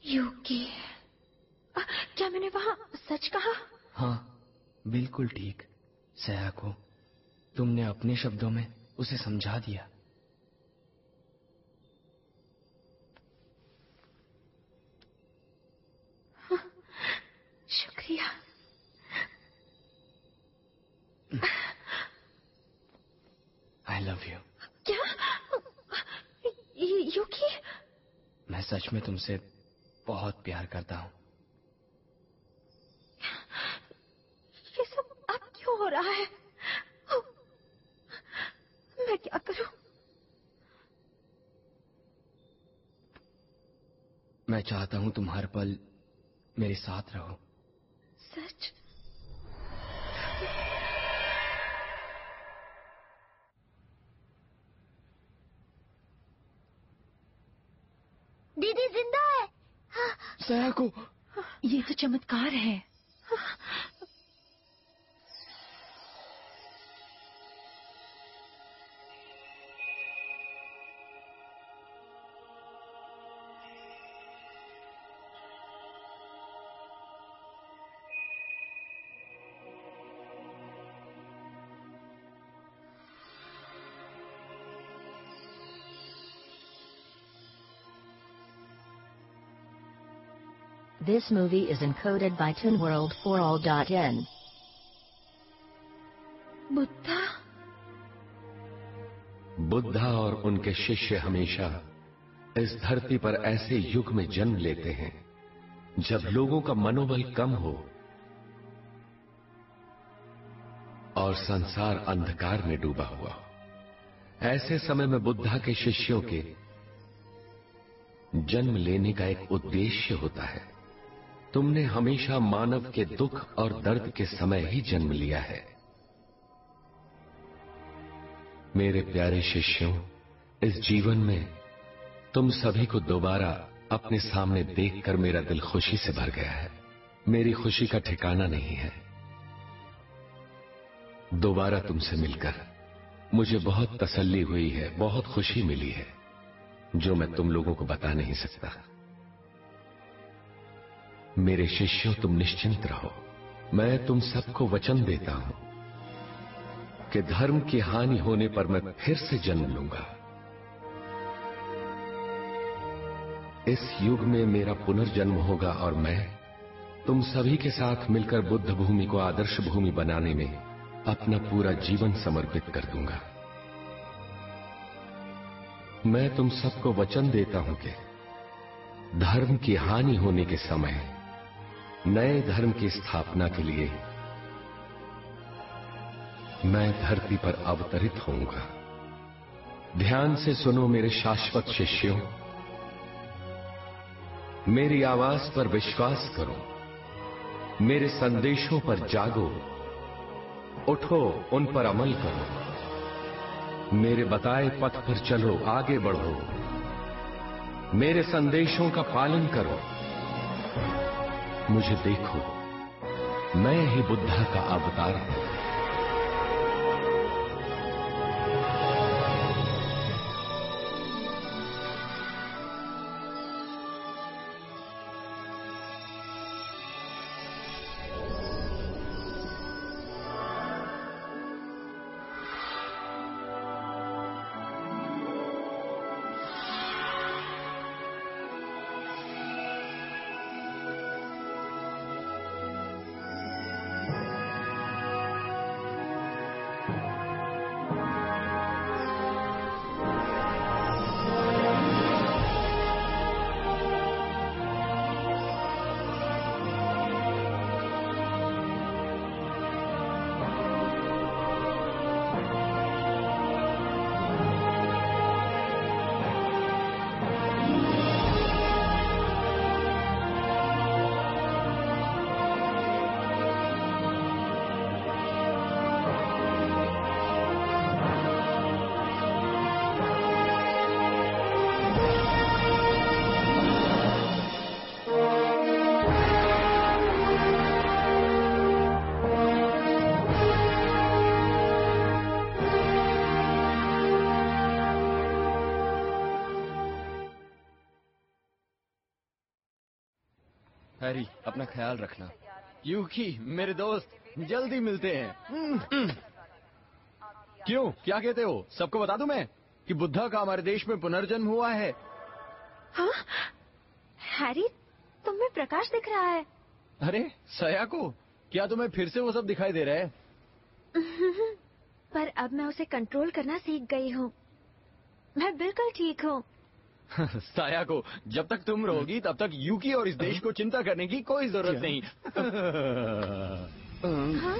यूकी, क्या मैंने वहां सच कहा? हाँ, बिल्कुल ठीक। सयाको, तुमने अपने शब्दों में उसे समझा दिया। शुक्रिया। I love you. क्या? यूकी? मैं सच में तुमसे बहुत प्यार करता हूँ। ये सब अब क्यों हो रहा है? मैं क्या करूं? मैं चाहता हूँ तुम हर पल मेरे साथ रहो। सच? दीदी जिंदा है। सयाको, ये तो चमत्कार है। This movie is encoded by ToonWorld4All.in. Buddha और उनके शिष्य हमेशा इस धरती पर ऐसे युग में जन्म लेते हैं जब लोगों का मनोबल कम हो और संसार अंधकार में डूबा हुआ हो। ऐसे समय में बुद्धा के शिष्यों के जन्म लेने का एक उद्देश्य होता है। तुमने हमेशा मानव के दुख और दर्द के समय ही जन्म लिया है। मेरे प्यारे शिष्यों, इस जीवन में तुम सभी को दोबारा अपने सामने देखकर मेरा दिल खुशी से भर गया है। मेरी खुशी का ठिकाना नहीं है। दोबारा तुमसे मिलकर मुझे बहुत तसल्ली हुई है, बहुत खुशी मिली है, जो मैं तुम लोगों को बता नहीं सकता। मेरे शिष्यों, तुम निश्चिंत रहो। मैं तुम सबको वचन देता हूं कि धर्म की हानि होने पर मैं फिर से जन्म लूंगा। इस युग में मेरा पुनर्जन्म होगा और मैं तुम सभी के साथ मिलकर बुद्ध भूमि को आदर्श भूमि बनाने में अपना पूरा जीवन समर्पित कर दूंगा। मैं तुम सबको वचन देता हूं कि धर्म की हानि होने के समय नए धर्म की स्थापना के लिए मैं धरती पर अवतरित होऊंगा। ध्यान से सुनो मेरे शाश्वत शिष्यों, मेरी आवाज पर विश्वास करो, मेरे संदेशों पर जागो, उठो, उन पर अमल करो, मेरे बताए पथ पर चलो, आगे बढ़ो, मेरे संदेशों का पालन करो। मुझे देखो, मैं ही बुद्धा का अवतार हूं। हैरी, अपना ख्याल रखना। यूकी, मेरे दोस्त, जल्दी मिलते हैं। क्यों, क्या कहते हो? सबको बता दूं मैं कि बुद्धा का हमारे देश में पुनर्जन्म हुआ है। हाँ? हैरी, तुम में प्रकाश दिख रहा है। अरे सयाको, क्या तुम्हें फिर से वो सब दिखाई दे रहा है? पर अब मैं उसे कंट्रोल करना सीख गई हूँ। मैं बिल्कुल ठीक हूँ। सयाको, जब तक तुम रहोगी तब तक यूकी और इस देश को चिंता करने की कोई जरूरत नहीं। हाँ?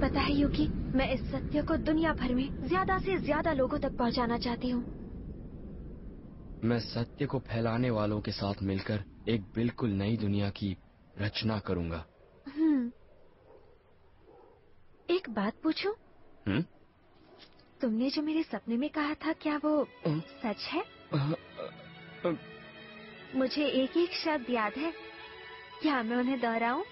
पता है यूकी, मैं इस सत्य को दुनिया भर में ज्यादा से ज्यादा लोगों तक पहुंचाना चाहती हूँ। मैं सत्य को फैलाने वालों के साथ मिलकर एक बिल्कुल नई दुनिया की रचना करूंगा। एक बात पूछूं? तुमने जो मेरे सपने में कहा था, क्या वो सच है? मुझे एक एक शब्द याद है, क्या मैं उन्हें दोहराऊं?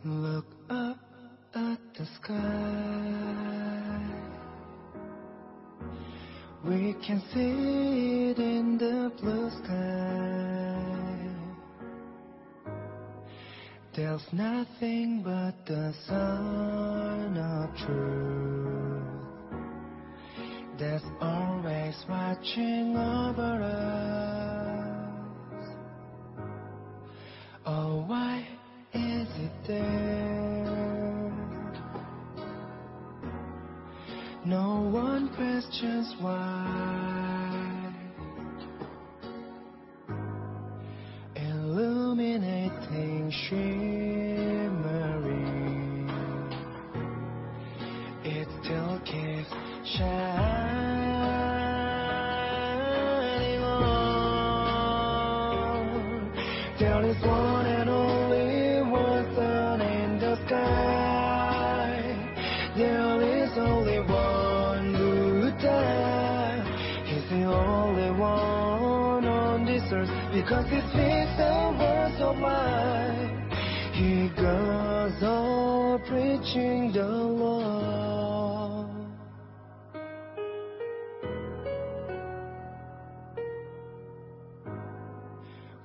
Look up at the sky. We can see it in the blue sky. There's nothing but the sun of truth that's always watching over us. Oh, why is it there? No one questions why. Illuminating, shimmering, it still keeps shining on. There is one and only one sun in the sky. There is only one Buddha. He's the only one on this earth, because he speaks the words of life. He goes on preaching the law.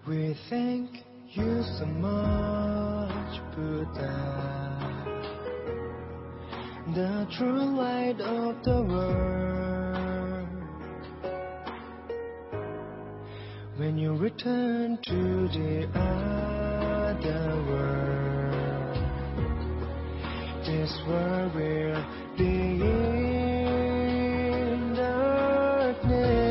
We thank you so much, Buddha, the true light of the world. When you return to the other world, this world will be in darkness.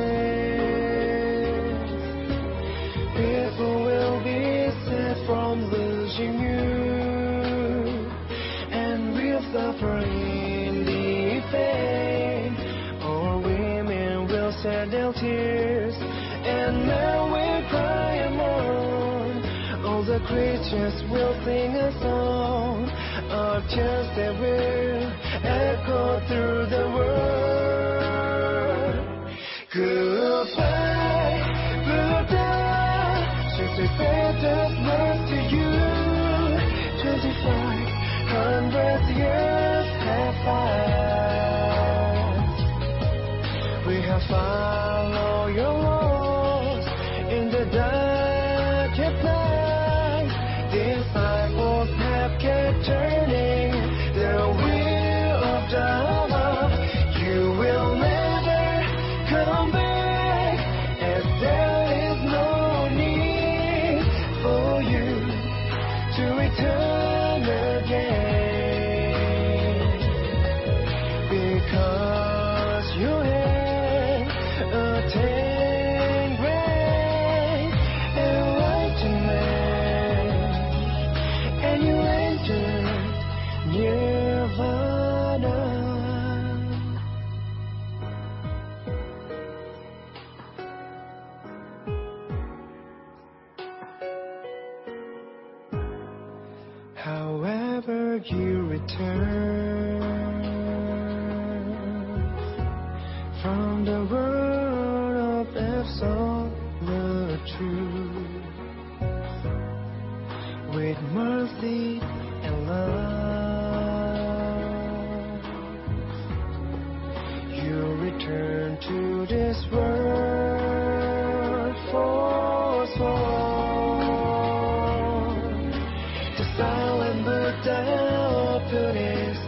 People will be set from losing you, and will suffer in the pain. All women will shed their tears, and men will cry and mourn. All the creatures will sing a song of tears that will echo through the world. Goodbye, Buddha. Since we said this words to you, 2,500 years have passed. We have followed your laws in the darkest night. Disciples have kept turning the wheel of Dharma. You will never come back, as there is no need for you to return again, because you have attained great enlightenment, and you entered Nirvana. However you return, this world forsworn. The silent Buddha opened his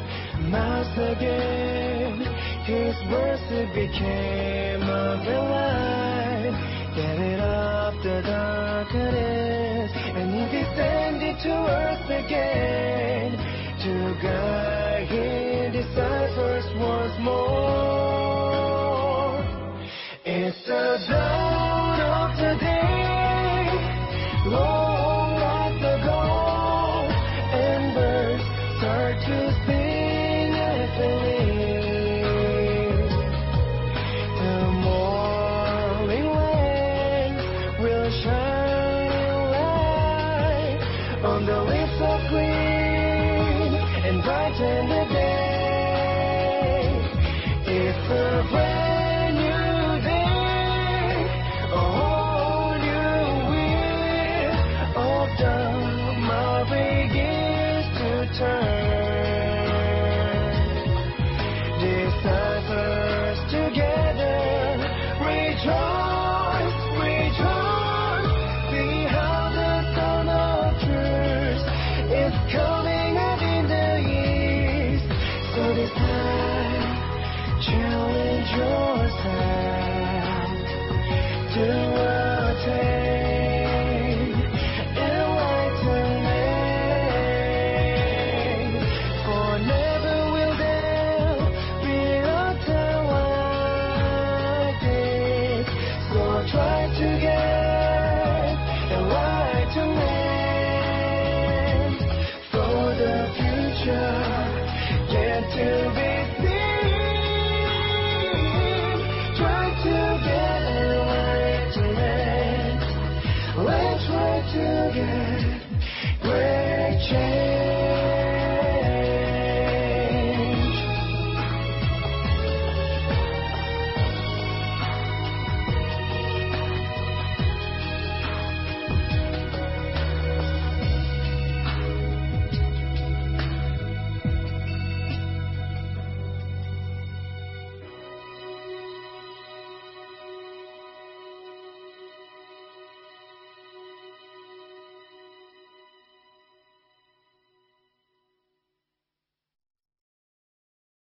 mouth again. His words it became a light, gathered up the darkness, and he descended to earth again to guide his disciples once more.